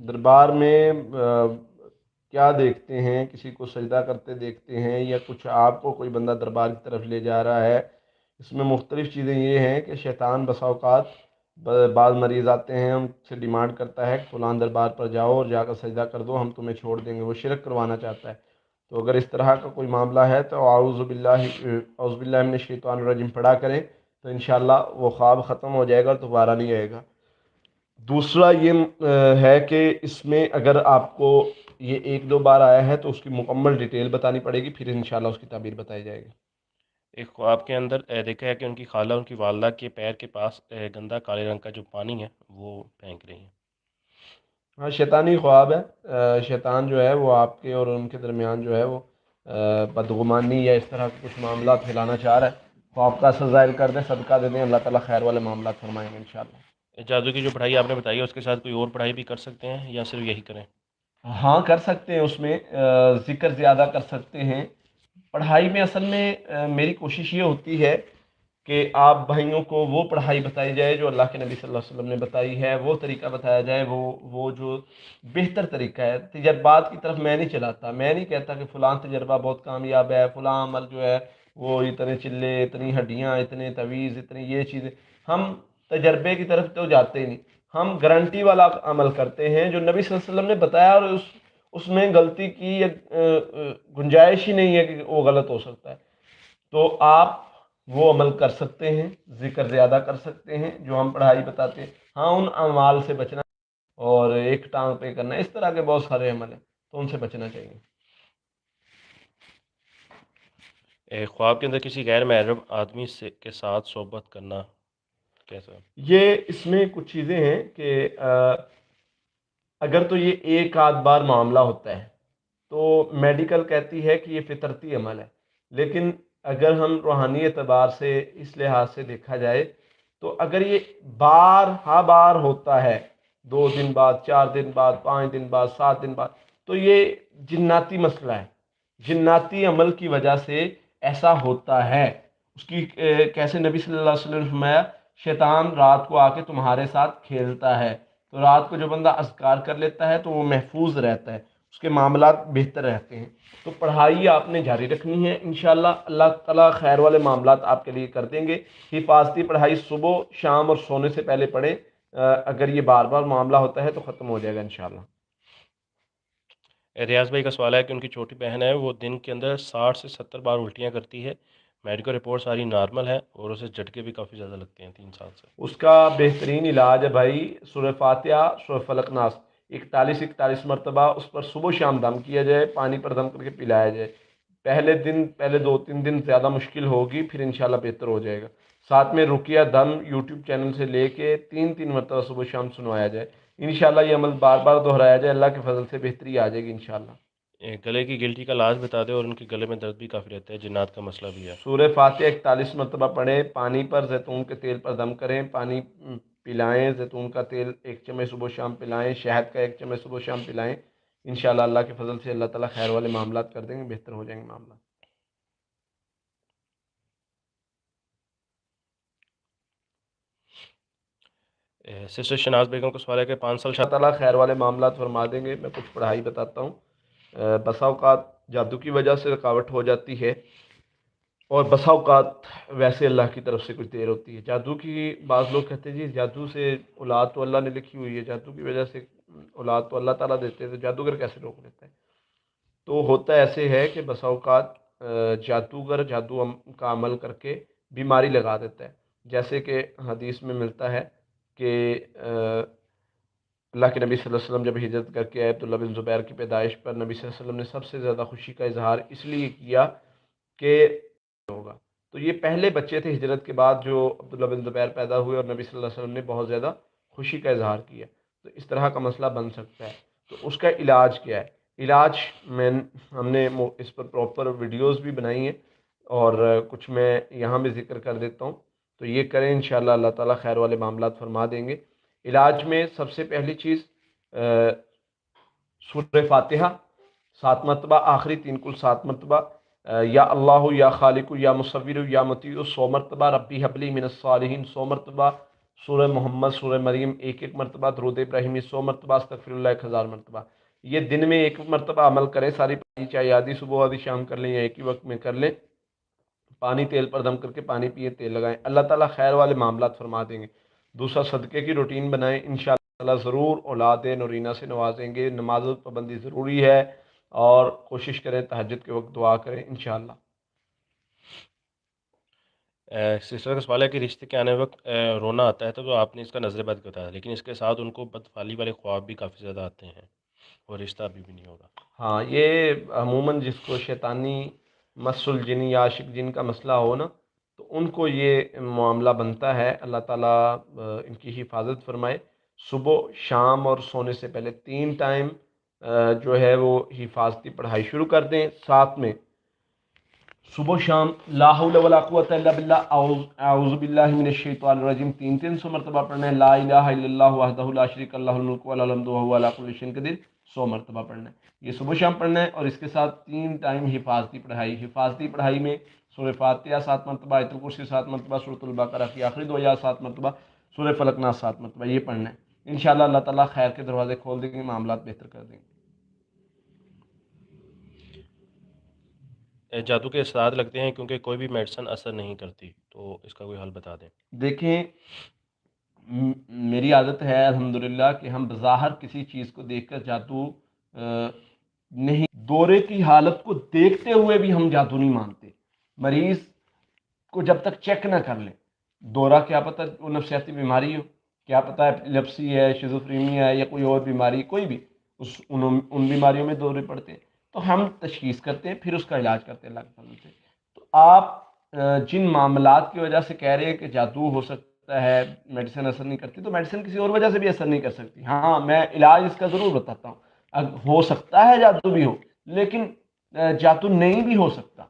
دربار میں کیا دیکھتے ہیں؟ کسی کو سجدہ کرتے دیکھتے ہیں یا کچھ آپ کو کوئی بندہ دربار کی طرف لے جا رہا ہے؟ اس میں مختلف چیزیں یہ ہیں کہ شیطان بسا اوقات بعض مریض آتے ہیں، ان سے ڈیمانڈ کرتا ہے کہ فلان دربار پر جاؤ اور جا کر سجدہ کر دو، ہم تمہیں چھوڑ دیں گے، وہ شرک کروانا چاہتا ہے۔ تو اگر اس طرح کا کوئی معاملہ ہے تو اعوذ باللہ من الشیطان الرجیم پڑھا کریں تو انشاءاللہ وہ خواب ختم ہو جائے گا اور دوبارہ نہیں آئے گا۔ دوسرا یہ ہے کہ اس میں اگر آپ کو یہ ایک دو بار آیا ہے تو اس کی مکمل ڈیٹیل بتانی پڑے گی، پھر انشاءاللہ اس کی تعبیر بتائی جائے گی۔ ایک خواب کے اندر دیکھا ہے کہ ان کی خالہ ان کی والدہ کے پیر کے پاس گندا کالے رنگ کا جو پانی ہے وہ پھینک رہی ہیں۔ ہاں، شیطانی خواب ہے۔ شیطان جو ہے وہ آپ کے اور ان کے درمیان جو ہے وہ بدگمانی یا اس طرح کے کچھ معاملات پھیلانا چاہ رہا ہے۔ خواب کا اثر ظاہر کر دیں، صدقہ دے دیں، اللہ تعالیٰ خیر والے معاملات فرمائیں گے انشاءاللہ۔ جادو کی جو پڑھائی آپ نے بتائی ہے اس کے ساتھ کوئی اور پڑھائی بھی کر سکتے ہیں یا صرف یہی کریں؟ ہاں، کر سکتے ہیں، اس میں ذکر زیادہ کر سکتے ہیں۔ پڑھائی میں اصل میں میری کوشش یہ ہوتی ہے کہ آپ بھائیوں کو وہ پڑھائی بتائی جائے جو اللہ کے نبی صلی اللہ علیہ وسلم نے بتائی ہے، وہ طریقہ بتایا جائے، وہ جو بہتر طریقہ ہے۔ تجربات کی طرف میں نہیں چلاتا، میں نہیں کہتا کہ فلاں تجربہ بہت کامیاب ہے، فلاں عمل جو ہے وہ اتنے چلے، اتنی ہڈیاں، اتنے تویز، اتنی یہ چیزیں۔ ہم تجربے کی طرف تو جاتے ہی نہیں، ہم گارنٹی والا عمل کرتے ہیں جو نبی صلی اللہ علیہ وسلم نے بتایا، اور اس میں غلطی کی یا گنجائش ہی نہیں ہے کہ وہ غلط ہو سکتا ہے۔ تو آپ وہ عمل کر سکتے ہیں، ذکر زیادہ کر سکتے ہیں جو ہم پڑھائی بتاتے ہیں۔ ہاں، ان اعمال سے بچنا اور ایک ٹانگ پہ کرنا، اس طرح کے بہت سارے عمل ہیں تو ان سے بچنا چاہیے۔ خواب کے اندر کسی غیر محرم آدمی کے ساتھ صحبت کرنا کیسا؟ یہ اس میں کچھ چیزیں ہیں کہ اگر تو یہ ایک آدھ بار معاملہ ہوتا ہے تو میڈیکل کہتی ہے کہ یہ فطرتی عمل ہے، لیکن اگر ہم روحانی اعتبار سے اس لحاظ سے دیکھا جائے تو اگر یہ بار ہوتا ہے، 2 دن بعد، 4 دن بعد، 5 دن بعد، 7 دن بعد، تو یہ جناتی مسئلہ ہے، جناتی عمل کی وجہ سے ایسا ہوتا ہے۔ اس کی کیسے نبی صلی اللہ علیہ وسلم نے فرمایا، شیطان رات کو آ کے تمہارے ساتھ کھیلتا ہے، تو رات کو جو بندہ اذکار کر لیتا ہے تو وہ محفوظ رہتا ہے، اس کے معاملات بہتر رہتے ہیں۔ تو پڑھائی آپ نے جاری رکھنی ہے، انشاءاللہ اللہ تعالیٰ خیر والے معاملات آپ کے لیے کر دیں گے۔ حفاظتی پڑھائی صبح، شام اور سونے سے پہلے پڑھیں، اگر یہ بار بار معاملہ ہوتا ہے تو ختم ہو جائے گا انشاءاللہ۔ ریاض بھائی کا سوال ہے کہ ان کی چھوٹی بہن ہے، وہ دن کے اندر 60 سے 70 بار الٹیاں کرتی ہے، میڈیکل رپورٹ ساری نارمل ہے اور اسے جھٹکے بھی کافی زیادہ لگتے ہیں 3 سال سے۔ اس کا بہترین علاج ہے بھائی، سورہ فاتحہ، سورہ فلق ناس 41 مرتبہ اس پر صبح و شام دم کیا جائے، پانی پر دم کر کے پلایا جائے۔ پہلے 2-3 دن زیادہ مشکل ہوگی، پھر انشاءاللہ بہتر ہو جائے گا۔ ساتھ میں رقیہ دم یوٹیوب چینل سے لے کے 3 مرتبہ صبح و شام سنوایا جائے، انشاءاللہ یہ عمل بار بار دہرایا جائے، اللہ کے فضل سے بہتری آ جائے گی انشاءاللہ۔ گلے کی گلٹی کا علاج بتا دیں، اور ان کے گلے میں درد بھی کافی رہتا ہے، جنات کا مسئلہ بھی ہے۔ سورہ فاتحہ 41 مرتبہ پڑھیں، پانی پر زیتون کے تیل پر دم کریں، پانی پلائیں، زیتون کا تیل 1 چمچ صبح و شام پلائیں، شہد کا 1 چمچ صبح و شام پلائیں، انشاءاللہ اللہ کے فضل سے اللہ تعالیٰ خیر والے معاملات کر دیں گے، بہتر ہو جائیں گے معاملات۔ سسٹر شناز بیگم کا سوال ہے کہ 5 سال اللہ تعالیٰ خیر والے معاملات فرما دیں گے۔ میں کچھ پڑھائی بتاتا ہوں۔ بسا اوقات جادو کی وجہ سے رکاوٹ ہو جاتی ہے، اور بسا اوقات ویسے اللہ کی طرف سے کچھ دیر ہوتی ہے۔ جادو کی بعض لوگ کہتے ہیں جی جادو سے اولاد تو اللہ نے لکھی ہوئی ہے، جادو کی وجہ سے اولاد تو اللہ تعالیٰ دیتے ہیں، تو جادوگر کیسے روک لیتا ہے؟ تو ہوتا ایسے ہے کہ بسا اوقات جادوگر جادو کا عمل کر کے بیماری لگا دیتا ہے، جیسے کہ حدیث میں ملتا ہے کہ اللہ کے نبی صلی اللہ علیہ وسلم جب ہجرت کر کے آئے، عبداللہ بن زبیر کی پیدائش پر نبی صلی اللہ علیہ وسلم نے سب سے زیادہ خوشی کا اظہار اس لیے کیا کہ ہوگا۔ تو یہ پہلے بچے تھے ہجرت کے بعد جو عبداللہ بن زبیر پیدا ہوئے، اور نبی صلی اللہ علیہ وسلم نے بہت زیادہ خوشی کا اظہار کیا۔ تو اس طرح کا مسئلہ بن سکتا ہے، تو اس کا علاج کیا ہے؟ علاج ہم نے اس پر پراپر ویڈیوز بھی بنائی ہیں، اور کچھ میں یہاں بھی ذکر کر دیتا ہوں، تو یہ کریں انشاءاللہ اللہ تعالیٰ خیر والے معاملات فرما دیں گے۔ علاج میں سب سے پہلی چیز سورہ فاتحہ 7 مرتبہ، آخری 3 کل 7 مرتبہ، یا اللہ یا خالق یا مصور یا مطیع 100 مرتبہ، ربی حبلی من الصالحین 100 مرتبہ، سورہ محمد، سورہ مریم ایک ایک مرتبہ، درود ابراہیمی 100 مرتبہ، استغفر اللہ 1000 مرتبہ. یہ دن میں ایک مرتبہ عمل کریں ساری پڑھائی، چاہے آدھی صبح آدھی شام کر لیں یا ایک ہی وقت میں کر لیں. پانی تیل پر دم کر کے پانی پیے، تیل لگائیں، اللہ تعالیٰ خیر والے معاملات فرما دیں گے. دوسرا، صدقے کی روٹین بنائیں، انشاءاللہ ضرور اولاد نورینہ سے نوازیں گے. نماز پابندی ضروری ہے اور کوشش کریں تہجد کے وقت دعا کریں انشاءاللہ. سسٹر کا سوال ہے کہ رشتے کے آنے وقت رونا آتا ہے تو آپ نے اس کا نظر بد بتایا، لیکن اس کے ساتھ ان کو بدفعلی والے خواب بھی کافی زیادہ آتے ہیں اور رشتہ ابھی بھی نہیں ہوگا. ہاں، یہ عموماً جس کو شیطانی مس الجن یا عاشق جن کا مسئلہ ہو نا، تو ان کو یہ معاملہ بنتا ہے. اللہ تعالیٰ ان کی حفاظت فرمائے. صبح، شام اور سونے سے پہلے 3 ٹائم جو ہے وہ حفاظتی پڑھائی شروع کر دیں. ساتھ میں صبح شام لا حول ولا قوت الا باللہ، اعوذ باللہ من الشیطان الرجیم 300 مرتبہ پڑھنا ہے. لا الہ الا اللہ وحدہ لا شریک لہ الملک ولہ الحمد وہو علی کل شیء قدیر 100 مرتبہ پڑھنا ہے. یہ صبح شام پڑھنا ہے. اور اس کے ساتھ 3 ٹائم حفاظتی پڑھائی. حفاظتی پڑھائی میں سورہ فاتحہ 7 مرتبہ، آیت الکرسی 7 مرتبہ، سورۃ البقرہ کی آخری 2 آیات 7 مرتبہ، سورہ فلق ناس 7 مرتبہ، یہ پڑھنا ہے. انشاءاللہ اللہ تعالیٰ خیر کے دروازے کھول دیں گے، معاملات بہتر کر دیں گے. جادو کے اثرات لگتے ہیں کیونکہ کوئی بھی میڈیسن اثر نہیں کرتی، تو اس کا کوئی حل بتا دیں. دیکھیں، میری عادت ہے الحمدللہ کہ ہم بظاہر کسی چیز کو دیکھ کر جادو نہیں، دورے کی حالت کو دیکھتے ہوئے بھی ہم جادو نہیں مانتے. مریض کو جب تک چیک نہ کر لیں، دورہ کیا پتہ وہ نفسیاتی بیماری ہو، کیا پتہ ایپیلیپسی ہے، شیزوفرینیا ہے یا کوئی اور بیماری، کوئی بھی ان بیماریوں میں دورے پڑتے ہیں، تو ہم تشخیص کرتے ہیں، پھر اس کا علاج کرتے ہیں اللہ کے فضل سے. تو آپ جن معاملات کی وجہ سے کہہ رہے ہیں کہ جادو ہو سکتا ہے، میڈیسن اثر نہیں کرتی، تو میڈیسن کسی اور وجہ سے بھی اثر نہیں کر سکتی. ہاں، میں علاج اس کا ضرور بتاتا ہوں. ہو سکتا ہے جادو بھی ہو، لیکن جادو نہیں بھی ہو سکتا.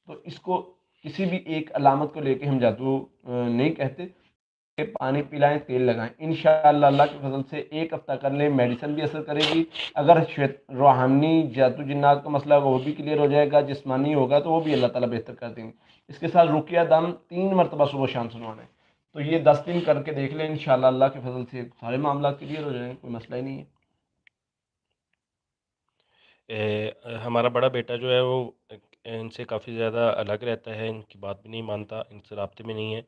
تو اس کو کسی بھی ایک علامت کو لے کے ہم جادو نہیں کہتے. پانی پلائیں، تیل لگائیں، انشاءاللہ اللہ کے فضل سے 1 ہفتہ کر لیں، میڈیسن بھی اثر کرے گی. اگر روحانی جادو جنات کا مسئلہ ہوگا وہ بھی کلیئر ہو جائے گا، جسمانی ہوگا تو وہ بھی اللہ تعالیٰ بہتر کر دیں گے. اس کے ساتھ رقیہ دم 3 مرتبہ صبح شام سنوانا ہے. تو یہ 10 دن کر کے دیکھ لیں، انشاءاللہ اللہ کے فضل سے سارے معاملات کلیئر ہو جائیں گے، کوئی مسئلہ ہی نہیں ہے. ہمارا بڑا بیٹا جو ہے وہ ان سے کافی زیادہ الگ رہتا ہے، ان کی بات بھی نہیں مانتا، ان سے رابطے میں نہیں ہے،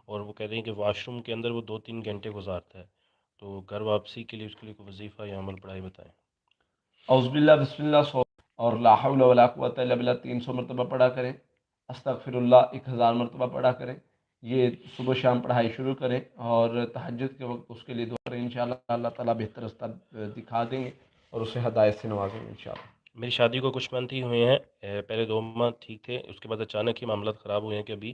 اور وہ کہتے ہیں کہ واش روم کے اندر وہ 2-3 گھنٹے گزارتا ہے. تو گھر واپسی کے لیے اس کے لیے کوئی وظیفہ یا عمل پڑھائی بتائیں. اعوذ باللہ، بسم اللہ، 100 اور لا حول ولا قوت الا باللہ 300 مرتبہ پڑھا کریں. استغفر اللہ 1000 مرتبہ پڑھا کریں. یہ صبح شام پڑھائی شروع کریں اور تہجد کے وقت اس کے لیے دعا کریں. انشاءاللہ اللہ تعالیٰ بہتر رستہ دکھا دیں گے اور اسے ہدایت سے نوازیں گے انشاءاللہ. میری شادی کو کچھ منتھ ہی ہوئے ہیں، پہلے 2 ماہ ٹھیک تھے، اس کے بعد اچانک ہی معاملات خراب ہوئے ہیں کہ ابھی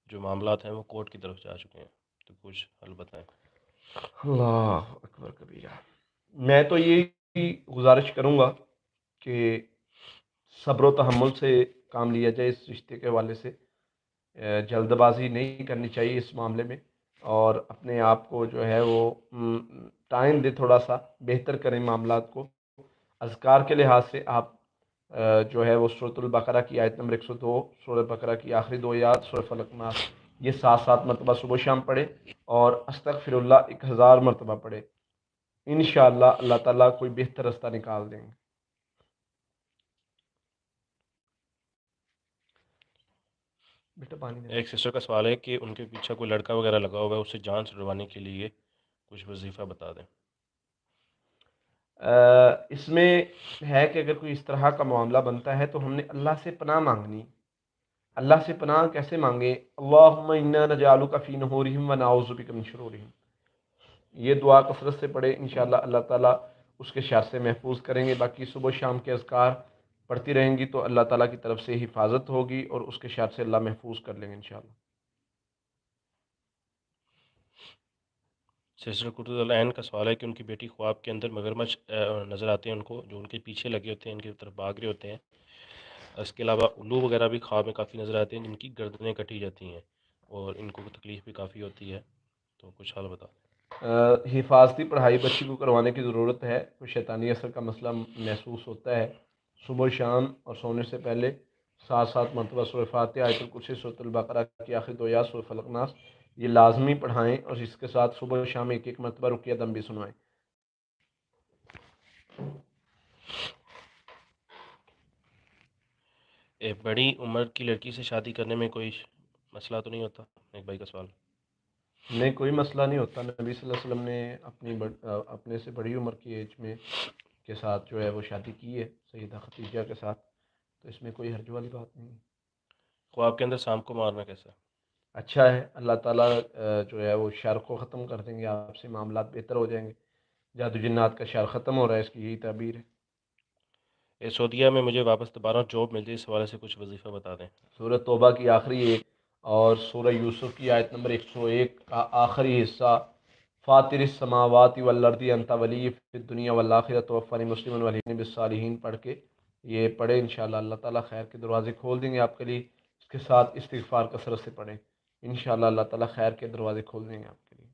جو معاملات ہیں وہ کورٹ کی طرف جا چکے ہیں، تو کچھ حل بتائیں. اللہ اکبر کبیرہ. میں تو یہی گزارش کروں گا کہ صبر و تحمل سے کام لیا جائے اس رشتے کے حوالے سے. جلد بازی نہیں کرنی چاہیے اس معاملے میں، اور اپنے آپ کو جو ہے وہ ٹائم دے، تھوڑا سا بہتر کریں معاملات کو. اذکار کے لحاظ سے آپ جو ہے وہ سورۃ البقرہ کی آیت نمبر 102، سورۃ البقرہ کی آخری 2 آیات، سورۃ فلق ناس، یہ 7 مرتبہ صبح شام پڑھے اور استغفر اللہ 1000 مرتبہ پڑھے. انشاءاللہ اللہ تعالیٰ کوئی بہتر رستہ نکال دیں گے. بیٹا پانی دے. ایک سسٹر کا سوال ہے کہ ان کے پیچھے کوئی لڑکا وغیرہ لگا ہوا ہے، اسے جان چھڑوانے کے لیے کچھ وظیفہ بتا دیں. اس میں ہے کہ اگر کوئی اس طرح کا معاملہ بنتا ہے تو ہم نے اللہ سے پناہ مانگنی. اللہ سے پناہ کیسے مانگے؟ اللہم انا نجعلک فی نحورہم ونعوذ بک من شرورہم. یہ دعا کثرت سے پڑھے، انشاءاللہ اللہ تعالیٰ اس کے شر سے محفوظ کریں گے. باقی صبح شام کے اذکار پڑھتی رہیں گی تو اللہ تعالیٰ کی طرف سے حفاظت ہوگی اور اس کے شر سے اللہ محفوظ کر لیں گے انشاءاللہ. سسٹر قطب العین کا سوال ہے کہ ان کی بیٹی خواب کے اندر مگرمچھ نظر آتے ہیں ان کو، جو ان کے پیچھے لگے ہوتے ہیں، ان کی طرف بھاگ رہے ہوتے ہیں. اس کے علاوہ الو وغیرہ بھی خواب میں کافی نظر آتے ہیں جن کی گردنیں کٹی جاتی ہیں اور ان کو تکلیف بھی کافی ہوتی ہے، تو کچھ حال بتا دیں. حفاظتی پڑھائی بچی کو کروانے کی ضرورت ہے. کوئی شیطانی اثر کا مسئلہ محسوس ہوتا ہے، صبح شام اور سونے سے پہلے 7 مرتبہ سورہ فاتحہ، آیت الکرسی، سورۃ البقرہ کی آخری 2 آیات، سورہ فلق ناس، یہ لازمی پڑھائیں اور اس کے ساتھ صبح و شام ایک ایک مرتبہ رقیہ دم بھی سنوائیں۔ بڑی عمر کی لڑکی سے شادی کرنے میں کوئی مسئلہ تو نہیں ہوتا؟ ایک بھائی کا سوال۔ نہیں، کوئی مسئلہ نہیں ہوتا۔ نبی صلی اللہ علیہ وسلم نے اپنے سے بڑی عمر کی ایج میں کے ساتھ جو ہے وہ شادی کی ہے، سیدہ خدیجہ کے ساتھ، تو اس میں کوئی حرج والی بات نہیں ہے۔ خواب کے اندر سانپ کو مارنا کیسا ہے؟ اچھا ہے، اللہ تعالیٰ جو ہے وہ شر کو ختم کر دیں گے، آپ سے معاملات بہتر ہو جائیں گے، جادو جنات کا شر ختم ہو رہا ہے، اس کی یہی تعبیر ہے۔ سعودیہ میں مجھے واپس دوبارہ جاب مل جائے، اس حوالے سے کچھ وظیفہ بتا دیں۔ سورہ توبہ کی آخری ایک اور سورہ یوسف کی آیت نمبر 101 کا آخری حصہ، فاطر السماوات والارض انت ولی فی الدنیا والآخرہ توفنی مسلما والحقنی بالصالحین پڑھ کے یہ پڑھیں، انشاءاللہ اللہ تعالیٰ خیر کے دروازے کھول دیں گے آپ کے لیے۔ اس کے ساتھ استغفار کثرت سے پڑھیں، انشاءاللہ اللہ تعالیٰ خیر کے دروازے کھول دیں گے آپ کے لیے۔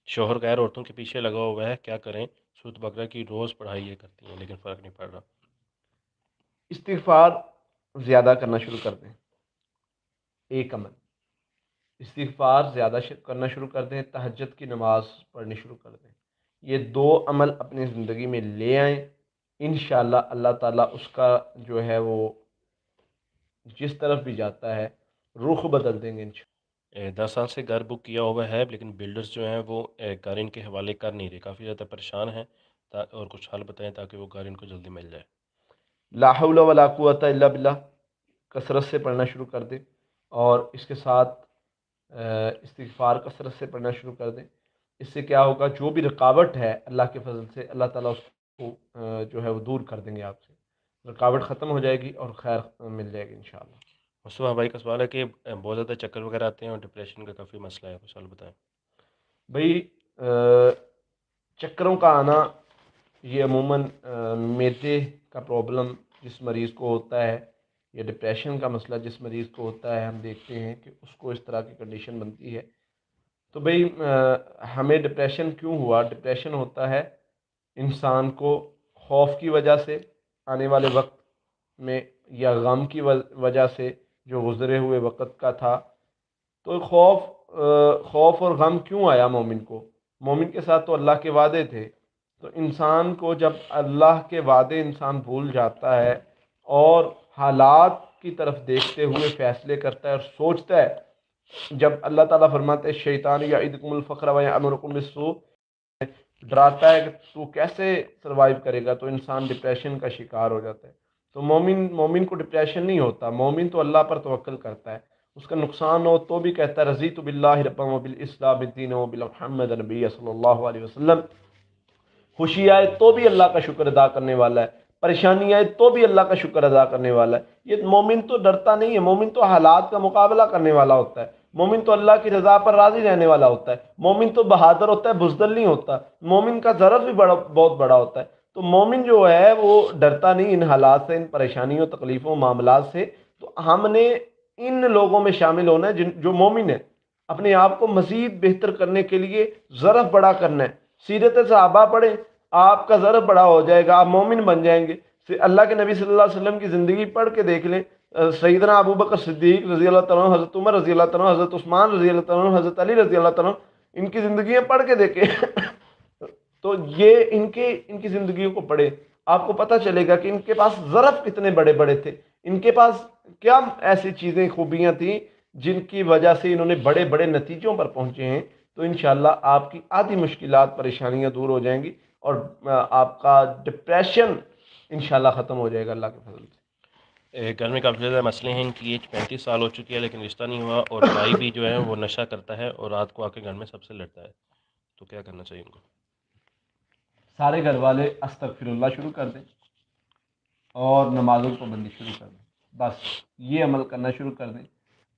شوہر غیر عورتوں کے پیچھے لگا ہوا ہے، کیا کریں؟ سورۃ بقرہ کی روز پڑھائی یہ کرتی ہیں لیکن فرق نہیں پڑ رہا۔ استغفار زیادہ کرنا شروع کر دیں، ایک عمل استغفار زیادہ کرنا شروع کر دیں، تہجد کی نماز پڑھنی شروع کر دیں، یہ دو عمل اپنی زندگی میں لے آئیں، انشاءاللہ اللہ تعالیٰ اس کا جو ہے وہ جس طرف بھی جاتا ہے رخ بدل دیں گے انشاءاللہ۔ 10 سال سے گھر بک کیا ہوا ہے لیکن بلڈرز جو ہیں وہ گھر ان کے حوالے کر نہیں رہے، کافی زیادہ پریشان ہیں، اور کچھ حل بتائیں تاکہ وہ گھر ان کو جلدی مل جائے۔ لا حول ولا قوت الا باللہ کثرت سے پڑھنا شروع کر دیں، اور اس کے ساتھ استغفار کثرت سے پڑھنا شروع کر دیں۔ اس سے کیا ہوگا، جو بھی رکاوٹ ہے اللہ کے فضل سے اللہ تعالیٰ اس کو جو ہے وہ دور کر دیں گے، آپ سے رکاوٹ ختم ہو جائے گی اور خیر مل جائے گی انشاءاللہ۔ مصطفیٰ بھائی کا سوال ہے کہ بہت زیادہ چکر وغیرہ آتے ہیں اور ڈپریشن کا کافی مسئلہ ہے، کچھ حل بتائیں۔ بھئی چکروں کا آنا یہ عموماً معدے کا پرابلم جس مریض کو ہوتا ہے یا ڈپریشن کا مسئلہ جس مریض کو ہوتا ہے، ہم دیکھتے ہیں کہ اس کو اس طرح کی کنڈیشن بنتی ہے۔ تو بھئی ہمیں ڈپریشن کیوں ہوا؟ ڈپریشن ہوتا ہے انسان کو خوف کی وجہ سے آنے والے وقت میں، یا غم کی وجہ سے جو گزرے ہوئے وقت کا تھا۔ تو خوف اور غم کیوں آیا مومن کو؟ مومن کے ساتھ تو اللہ کے وعدے تھے، تو انسان کو جب اللہ کے وعدے انسان بھول جاتا ہے اور حالات کی طرف دیکھتے ہوئے فیصلے کرتا ہے اور سوچتا ہے، جب اللہ تعالیٰ فرماتے ہیں شیطان یعدکم الفقر ویأمرکم بالسوء، ڈراتا ہے کہ تو کیسے سروائیو کرے گا، تو انسان ڈپریشن کا شکار ہو جاتا ہے۔ تو مومن کو ڈپریشن نہیں ہوتا، مومن تو اللہ پر توکل کرتا ہے، اس کا نقصان ہو تو بھی کہتا ہے رضیت باللہ ربا وبالاسلام دینا وبمحمد نبی صلی اللہ علیہ وسلم۔ خوشی آئے تو بھی اللہ کا شکر ادا کرنے والا ہے، پریشانی آئے تو بھی اللہ کا شکر ادا کرنے والا ہے۔ یہ مومن تو ڈرتا نہیں ہے، مومن تو حالات کا مقابلہ کرنے والا ہوتا ہے، مومن تو اللہ کی رضا پر راضی رہنے والا ہوتا ہے، مومن تو بہادر ہوتا ہے، بزدل نہیں ہوتا، مومن کا ضرر بھی بہت بڑا ہوتا ہے۔ تو مومن جو ہے وہ ڈرتا نہیں ان حالات سے، ان پریشانیوں تکلیفوں معاملات سے۔ تو ہم نے ان لوگوں میں شامل ہونا ہے جو مومن ہے، اپنے آپ کو مزید بہتر کرنے کے لیے ضرف بڑا کرنا ہے۔ سیرت صحابہ پڑھیں، آپ کا ضرف بڑا ہو جائے گا، آپ مومن بن جائیں گے۔ اللہ کے نبی صلی اللہ علیہ وسلم کی زندگی پڑھ کے دیکھ لیں، سیدنا ابو بکر صدیق رضی اللہ تعالیٰ عنہ، حضرت عمر رضی اللہ تعالیٰ عنہ، حضرت عثمان رضی اللہ تعالیٰ عنہ، حضرت علی رضی اللہ تعالیٰ عنہ، ان کی زندگیاں پڑھ کے دیکھیں تو یہ ان کی زندگیوں کو پڑھیں، آپ کو پتہ چلے گا کہ ان کے پاس ظرف کتنے بڑے بڑے تھے، ان کے پاس کیا ایسی چیزیں خوبیاں تھیں جن کی وجہ سے انہوں نے بڑے بڑے نتیجوں پر پہنچے ہیں۔ تو انشاءاللہ آپ کی آدھی مشکلات پریشانیاں دور ہو جائیں گی اور آپ کا ڈپریشن انشاءاللہ ختم ہو جائے گا اللہ کے فضل سے۔ گھر میں کافی زیادہ مسئلے ہیں، ان کی ایج 35 سال ہو چکی ہے لیکن رشتہ نہیں ہوا، اور بھائی بھی جو ہے وہ نشہ کرتا ہے اور رات کو آ کے گھر میں سب سے لڑتا ہے، تو کیا کرنا چاہیے ان کو؟ سارے گھر والے استغفر اللہ شروع کر دیں اور نمازوں کی پابندی شروع کر دیں، بس یہ عمل کرنا شروع کر دیں،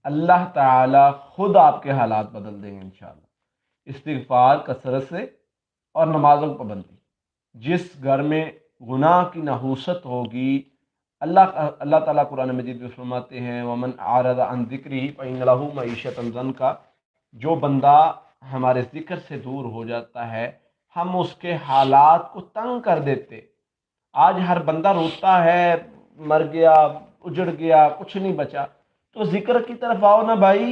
اللہ تعالیٰ خود آپ کے حالات بدل دیں گے انشاءاللہ۔ استغفار کثرت سے اور نمازوں کی پابندی، جس گھر میں گناہ کی نحوست ہوگی، اللہ تعالیٰ قرآن مجید میں فرماتے ہیں وَمَنْ أَعْرَضَ عَنْ ذِكْرِهِ فَإِنَّ لَهُ مَعِيشَةً ضَنْكَ، جو بندہ ہمارے ذکر سے دور ہو جاتا ہے ہم اس کے حالات کو تنگ کر دیتے۔ آج ہر بندہ روتا ہے، مر گیا، اجڑ گیا، کچھ نہیں بچا، تو ذکر کی طرف آؤ نا بھائی،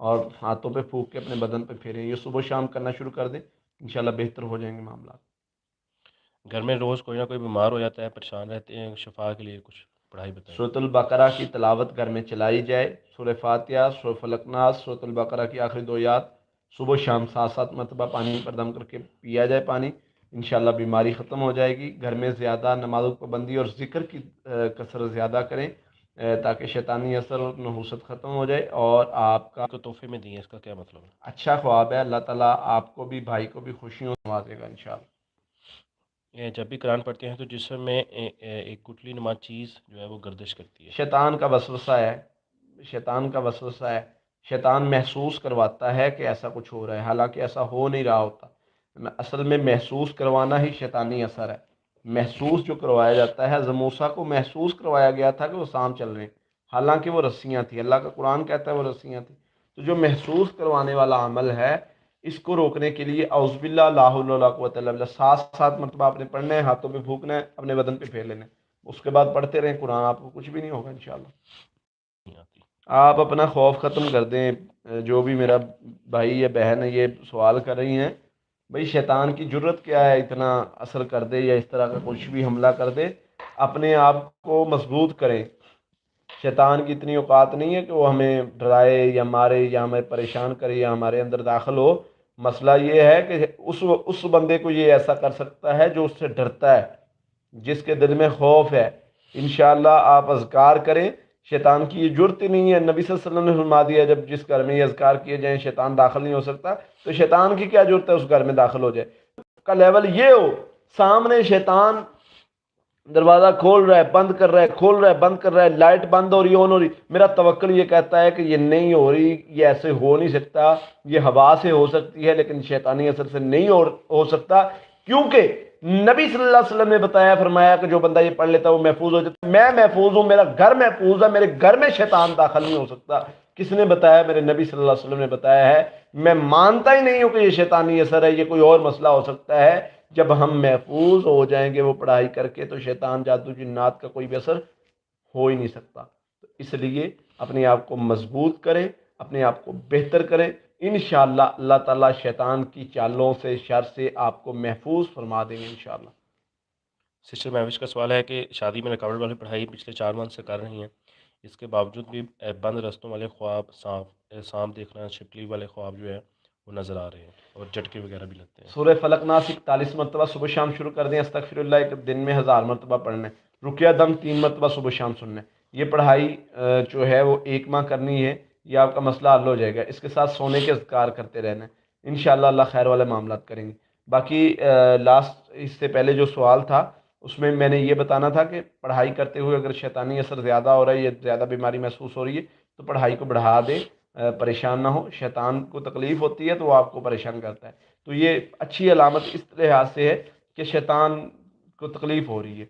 اور ہاتھوں پہ پھونک کے اپنے بدن پہ پھیریں. یہ صبح شام کرنا شروع کر دیں, انشاءاللہ بہتر ہو جائیں گے معاملات. گھر میں روز کوئی نہ کوئی بیمار ہو جاتا ہے, پریشان رہتے ہیں, شفا کے لیے کچھ پڑھائی بتائیں. سورۃ البقرہ کی تلاوت گھر میں چلائی جائے. سورہ فاتحہ, سورہ فلق ناس, سورۃ البقرہ کی آخری 2 آیات صبح و شام 7 مرتبہ پانی پر دم کر کے پیا جائے پانی, انشاءاللہ بیماری ختم ہو جائے گی. گھر میں زیادہ نمازوں کی پابندی اور ذکر کی کثرت زیادہ کریں تاکہ شیطانی اثر اور نحوست ختم ہو جائے اور آپ کا کو تحفے میں دیے, اس کا کیا مطلب ہے؟ اچھا خواب ہے. اللہ تعالیٰ آپ کو بھی بھائی کو بھی خوشیوں سے نوازے گا انشاءاللہ. جب بھی قرآن پڑھتے ہیں تو جسم میں ایک کٹلی نما چیز جو ہے وہ گردش کرتی ہے. شیطان کا وسوسہ ہے, شیطان کا وسوسہ ہے. شیطان محسوس کرواتا ہے کہ ایسا کچھ ہو رہا ہے, حالانکہ ایسا ہو نہیں رہا ہوتا. اصل میں محسوس کروانا ہی شیطانی اثر ہے. محسوس جو کروایا جاتا ہے, زموسا کو محسوس کروایا گیا تھا کہ وہ سانپ چل رہے ہیں, حالانکہ وہ رسیاں تھیں. اللہ کا قرآن کہتا ہے وہ رسیاں تھیں. تو جو محسوس کروانے والا عمل ہے, اس کو روکنے کے لیے اعوذ باللہ لا حول ولا قوۃ الا باللہ 7 مرتبہ آپ نے پڑھنا ہے, ہاتھوں پہ پھونکنا ہے, اپنے بدن پہ پھیر لینا ہے. اس کے بعد پڑھتے رہیں قرآن, آپ کو کچھ بھی نہیں ہوگا انشاءاللہ. نہیں آتی. آپ اپنا خوف ختم کر دیں. جو بھی میرا بھائی یا بہن ہے یہ سوال کر رہی ہیں, بھئی شیطان کی جرت کیا ہے اتنا اثر کر دے یا اس طرح کا کچھ بھی حملہ کر دے. اپنے آپ کو مضبوط کریں. شیطان کی اتنی اوقات نہیں ہے کہ وہ ہمیں ڈرائے یا مارے یا ہمیں پریشان کرے یا ہمارے اندر داخل ہو. مسئلہ یہ ہے کہ اس بندے کو یہ ایسا کر سکتا ہے جو اس سے ڈرتا ہے, جس کے دل میں خوف ہے. انشاءاللہ آپ اذکار کریں, شیطان کی یہ جرت ہی نہیں ہے. نبی صلی اللہ علیہ وسلم نے فرما دیا جب جس گھر میں یہ اذکار کیے جائیں شیطان داخل نہیں ہو سکتا, تو شیطان کی کیا جرت ہے اس گھر میں داخل ہو جائے. کا لیول یہ ہو, سامنے شیطان دروازہ کھول رہا ہے بند کر رہا ہے, کھول رہا ہے بند کر رہا ہے, لائٹ بند ہو رہی ہے آن ہو رہی, میرا توکل یہ کہتا ہے کہ یہ نہیں ہو رہی, یہ ایسے ہو نہیں سکتا, یہ ہوا سے ہو سکتی ہے لیکن شیطانی اثر سے نہیں ہو سکتا, کیونکہ نبی صلی اللہ علیہ وسلم نے بتایا, فرمایا کہ جو بندہ یہ پڑھ لیتا ہے وہ محفوظ ہو جاتا ہے. میں محفوظ ہوں, میرا گھر محفوظ ہے, میرے گھر میں شیطان داخل نہیں ہو سکتا. کس نے بتایا؟ میرے نبی صلی اللہ علیہ وسلم نے بتایا ہے. میں مانتا ہی نہیں ہوں کہ یہ شیطانی اثر ہے, یہ کوئی اور مسئلہ ہو سکتا ہے. جب ہم محفوظ ہو جائیں گے وہ پڑھائی کر کے, تو شیطان جادو جنات کا کوئی بھی اثر ہو ہی نہیں سکتا. تو اس لیے اپنے آپ کو مضبوط کریں, اپنے آپ کو بہتر کریں. انشاءاللہ اللہ تعالیٰ شیطان کی چالوں سے, شر سے آپ کو محفوظ فرما دیں گے انشاءاللہ. سسٹر مہوش کا سوال ہے کہ شادی میں رکاوٹ والی پڑھائی پچھلے 4 ماہ سے کر رہی ہیں, اس کے باوجود بھی بند رستوں والے خواب, سانپ دیکھنا, چھپکلی والے خواب جو ہے وہ نظر آ رہے ہیں اور جھٹکے وغیرہ بھی لگتے ہیں. سورہ فلق ناس 41 مرتبہ صبح شام شروع کر دیں. استغفر اللہ ایک دن میں 1000 مرتبہ پڑھنا ہے. رقیہ دم 3 مرتبہ صبح شام سننا ہے. یہ پڑھائی جو ہے وہ 1 ماہ کرنی ہے, یہ آپ کا مسئلہ حل ہو جائے گا. اس کے ساتھ سونے کے اذکار کرتے رہنا ہے. انشاءاللہ اللہ خیر والے معاملات کریں گے. باقی لاسٹ اس سے پہلے جو سوال تھا اس میں نے یہ بتانا تھا کہ پڑھائی کرتے ہوئے اگر شیطانی اثر زیادہ ہو رہا ہے یا زیادہ بیماری محسوس ہو رہی ہے تو پڑھائی کو بڑھا دیں, پریشان نہ ہو. شیطان کو تکلیف ہوتی ہے تو وہ آپ کو پریشان کرتا ہے, تو یہ اچھی علامت اس لحاظ سے ہے کہ شیطان کو تکلیف ہو رہی ہے.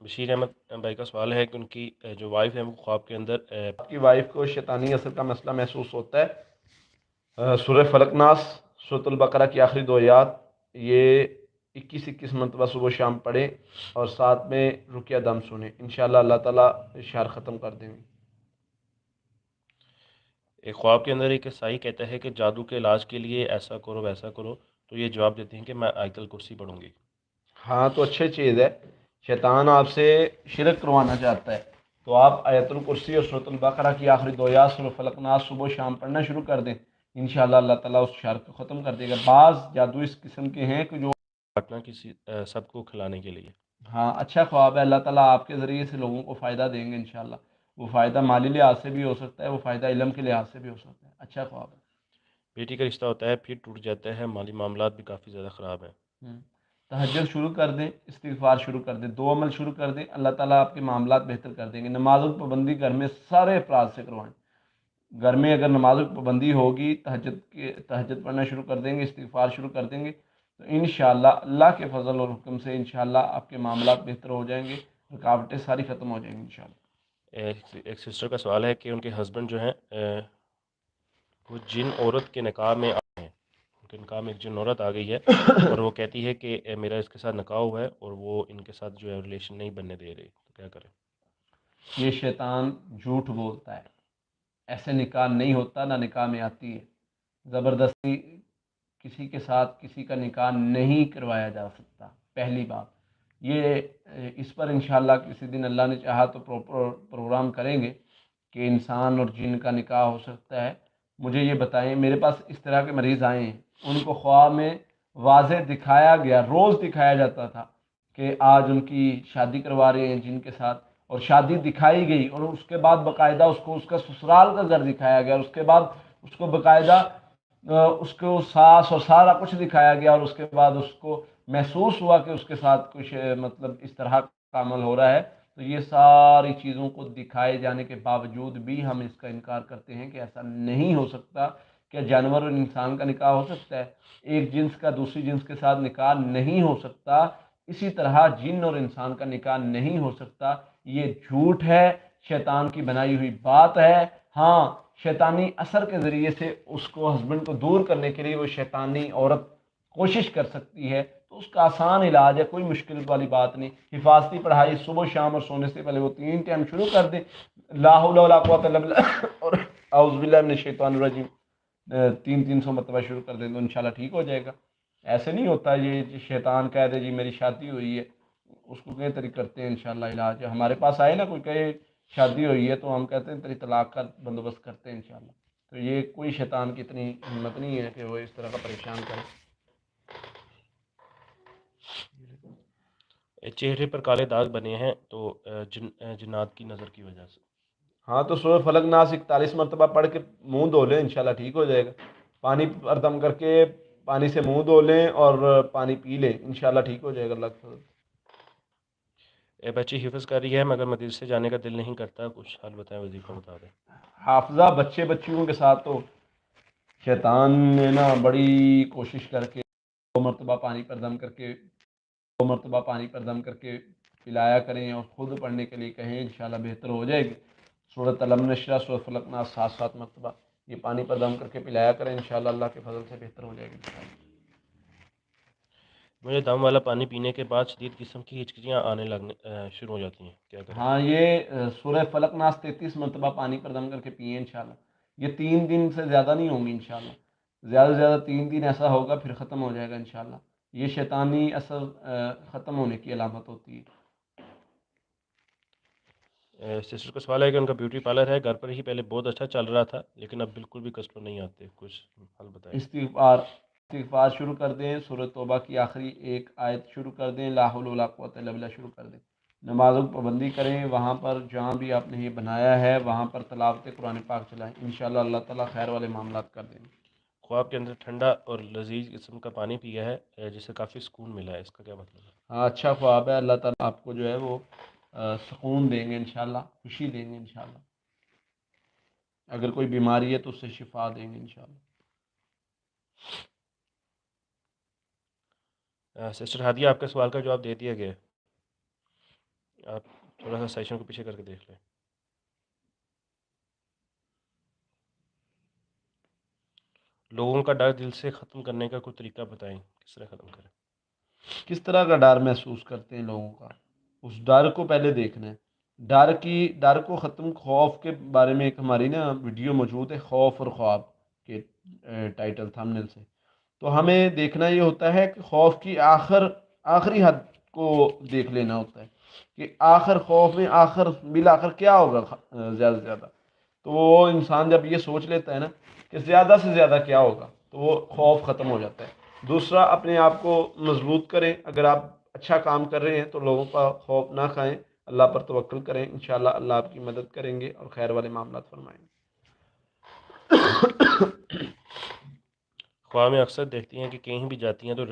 بشیر احمد بھائی کا سوال ہے کہ ان کی جو وائف ہے وہ خواب کے اندر آپ کی وائف کو شیطانی اثر کا مسئلہ محسوس ہوتا ہے, سورہ فلق ناس, سورۃ البقرہ کی آخری 2 آیات یہ 21 مرتبہ صبح شام پڑھیں اور ساتھ میں رقیہ دم سنیں. انشاءاللہ اللہ تعالیٰ شر ختم کر دیں گے. ایک خواب کے اندر ایک عیسائی کہتا ہے کہ جادو کے علاج کے لیے ایسا کرو ویسا کرو, تو یہ جواب دیتے ہیں کہ میں آیت الکرسی پڑھوں گی. ہاں تو اچھی چیز ہے. شیطان آپ سے شرک کروانا چاہتا ہے, تو آپ آیت الکرسی اور سورۃ البقرہ کی آخری 2 آیات سورہ فلق ناس صبح شام پڑھنا شروع کر دیں. انشاءاللہ اللہ تعالیٰ اس شر کو ختم کر دے گا. بعض جادو اس قسم کے ہیں کہ جو پٹنہ کسی سب کو کھلانے کے لیے. ہاں اچھا خواب ہے. اللہ تعالیٰ آپ کے ذریعے سے لوگوں کو فائدہ دیں گے انشاءاللہ. وہ فائدہ مالی لحاظ سے بھی ہو سکتا ہے, وہ فائدہ علم کے لحاظ سے بھی ہو سکتا ہے. اچھا خواب ہے. بیٹی کا رشتہ ہوتا ہے پھر ٹوٹ جاتا ہے, مالی معاملات بھی کافی زیادہ خراب ہیں. تہجد شروع کر دیں, استغفار شروع کر دیں, 2 عمل شروع کر دیں, اللہ تعالیٰ آپ کے معاملات بہتر کر دیں گے. نمازوں کی پابندی گھر میں سارے افراد سے کروائیں. گھر میں اگر نمازوں کی پابندی ہوگی, تہجد پڑھنا شروع کر دیں گے, استغفار شروع کر دیں گے, تو انشاءاللہ اللہ کے فضل اور حکم سے انشاءاللہ آپ کے معاملات بہتر ہو جائیں گے, رکاوٹیں ساری ختم ہو جائیں گی انشاءاللہ. ایک سسٹر کا سوال ہے کہ ان کے ہسبینڈ جو ہیں وہ جن عورت کے نکاح میں آئے ہیں, ان کے نکاح میں ایک جن عورت آ گئی ہے اور وہ کہتی ہے کہ میرا اس کے ساتھ نکاح ہوا ہے اور وہ ان کے ساتھ جو ہے ریلیشن نہیں بننے دے رہے, تو کیا کریں؟ یہ شیطان جھوٹ بولتا ہے. ایسے نکاح نہیں ہوتا، نہ نکاح میں آتی ہے۔ زبردستی کسی کے ساتھ کسی کا نکاح نہیں کروایا جا سکتا، پہلی بات یہ۔ اس پر انشاءاللہ کسی دن اللہ نے چاہا تو پروگرام کریں گے کہ انسان اور جن کا نکاح ہو سکتا ہے۔ مجھے یہ بتائیں، میرے پاس اس طرح کے مریض آئے ہیں، ان کو خواب میں واضح دکھایا گیا، روز دکھایا جاتا تھا کہ آج ان کی شادی کروا رہے ہیں جن کے ساتھ، اور شادی دکھائی گئی، اور اس کے بعد باقاعدہ اس کو اس کا سسرال کا گھر دکھایا گیا، اس کے بعد اس کو باقاعدہ اس کو ساس اور سارا کچھ دکھایا گیا، اور اس کے بعد اس کو محسوس ہوا کہ اس کے ساتھ کچھ مطلب اس طرح کا عمل ہو رہا ہے۔ تو یہ ساری چیزوں کو دکھائے جانے کے باوجود بھی ہم اس کا انکار کرتے ہیں کہ ایسا نہیں ہو سکتا۔ کیا جانور اور انسان کا نکاح ہو سکتا ہے؟ ایک جنس کا دوسری جنس کے ساتھ نکاح نہیں ہو سکتا، اسی طرح جن اور انسان کا نکاح نہیں ہو سکتا۔ یہ جھوٹ ہے، شیطان کی بنائی ہوئی بات ہے۔ ہاں، شیطانی اثر کے ذریعے سے اس کو ہسبینڈ کو دور کرنے کے لیے وہ شیطانی عورت کوشش کر سکتی ہے، تو اس کا آسان علاج ہے، کوئی مشکل والی بات نہیں۔ حفاظتی پڑھائی صبح شام اور سونے سے پہلے وہ 3 ٹائم شروع کر دیں، لا حول ولا قوت الا باللہ اور اعوذ باللہ من الشیطان الرجیم 300 مرتبہ شروع کر دیں تو انشاءاللہ ٹھیک ہو جائے گا۔ ایسے نہیں ہوتا یہ شیطان کہہ دے جی میری شادی ہوئی ہے، اس کو کئی طریقے کرتے ہیں انشاءاللہ علاج۔ ہمارے پاس آئے نا کوئی کہے شادی ہوئی ہے تو ہم کہتے ہیں تیری طلاق کا بندوبست کرتے ہیں انشاءاللہ۔ تو یہ کوئی شیطان کی اتنی ہمت نہیں ہے کہ وہ اس طرح کا پریشان کرے۔ چہرے پر کالے داغ بنے ہیں تو جنات کی نظر کی وجہ سے۔ ہاں تو سورہ فلق ناس 41 مرتبہ پڑھ کے منہ دھو لیں، انشاءاللہ ٹھیک ہو جائے گا۔ پانی پر دم کر کے پانی سے منہ دھو لیں اور پانی پی لیں، انشاءاللہ ٹھیک ہو جائے گا اللہ کے فضل سے۔ بچی حفظ کر رہی ہے مگر مدرسے جانے کا دل نہیں کرتا، کچھ حل بتائیں، وظیفہ بتا دیں۔ حافظہ بچیوں کے ساتھ تو شیطان نے نا بڑی کوشش کر کے 2 مرتبہ پانی پر دم کر کے 2 مرتبہ پانی پر دم کر کے پلایا کریں، اور خود پڑھنے کے لیے کہیں، انشاءاللہ بہتر ہو جائے گی۔ سورۃ الم نشرہ، سورۃ فلق ناس 7 مرتبہ یہ پانی پر دم کر کے پلایا کریں، انشاءاللہ اللہ کے فضل سے بہتر ہو جائے گی انشاءاللہ۔ مجھے دم والا پانی پینے کے بعد شدید قسم کی ہچکیاں آنے لگنے شروع ہو جاتی ہیں، کیا کریں؟ ہاں، یہ سورہ فلق ناس 33 مرتبہ پانی پر دم کر کے پئیں انشاءاللہ۔ یہ 3 دن سے زیادہ نہیں ہوں گی انشاءاللہ، زیادہ سے زیادہ 3 دن ایسا ہوگا، پھر ختم ہو جائے گا انشاءاللہ۔ یہ شیطانی اثر ختم ہونے کی علامت ہوتی ہے۔ سسٹر کا سوال ہے کہ ان کا بیوٹی پارلر ہے، گھر پر ہی پہلے بہت اچھا چل رہا تھا لیکن اب بالکل بھی کسٹمر نہیں آتے، کچھ حل بتائیں۔ استغفار شروع کر دیں، سورۃ توبہ کی آخری ایک آیت شروع کر دیں، لا حول ولا قوت الا باللہ شروع کر دیں۔ نمازوں کی پابندی کریں، وہاں پر جہاں بھی آپ نے یہ بنایا ہے وہاں پر تلاوت قرآن پاک چلائیں، انشاءاللہ اللہ تعالیٰ خیر والے معاملات کر دیں گے۔ خواب کے اندر ٹھنڈا اور لذیذ قسم کا پانی پیا ہے جس سے کافی سکون ملا ہے، اس کا کیا مطلب ہے؟ ہاں، اچھا خواب ہے، اللہ تعالیٰ آپ کو جو ہے وہ سکون دیں گے انشاءاللہ، خوشی دیں گے انشاءاللہ۔ اگر کوئی بیماری ہے تو اس سے شفا دیں گے انشاءاللہ۔ سسٹر ہادیہ، آپ کے سوال کا جواب دے دیا گیا ہے، آپ تھوڑا سا سیشن کو پیچھے کر کے دیکھ لیں۔ لوگوں کا ڈر دل سے ختم کرنے کا کوئی طریقہ بتائیں، کس طرح ختم کریں؟ کس طرح کا ڈر محسوس کرتے ہیں لوگوں کا، اس ڈر کو پہلے دیکھنا ہے۔ ڈر کو ختم، خوف کے بارے میں ایک ہماری نا ویڈیو موجود ہے، خوف اور خواب کے ٹائٹل تھمبنیل سے۔ تو ہمیں دیکھنا یہ ہوتا ہے کہ خوف کی آخری حد کو دیکھ لینا ہوتا ہے کہ آخر خوف میں بالآخر کیا ہوگا زیادہ سے زیادہ۔ تو وہ انسان جب یہ سوچ لیتا ہے نا کہ زیادہ سے زیادہ کیا ہوگا تو وہ خوف ختم ہو جاتا ہے۔ دوسرا، اپنے آپ کو مضبوط کریں، اگر آپ اچھا کام کر رہے ہیں تو لوگوں کا خوف نہ کھائیں، اللہ پر توکل کریں، انشاءاللہ اللہ آپ کی مدد کریں گے اور خیر والے معاملات فرمائیں گے۔ خواب میں اکثر دیکھتی ہیں کہ کہیں بھی جاتی ہیں تو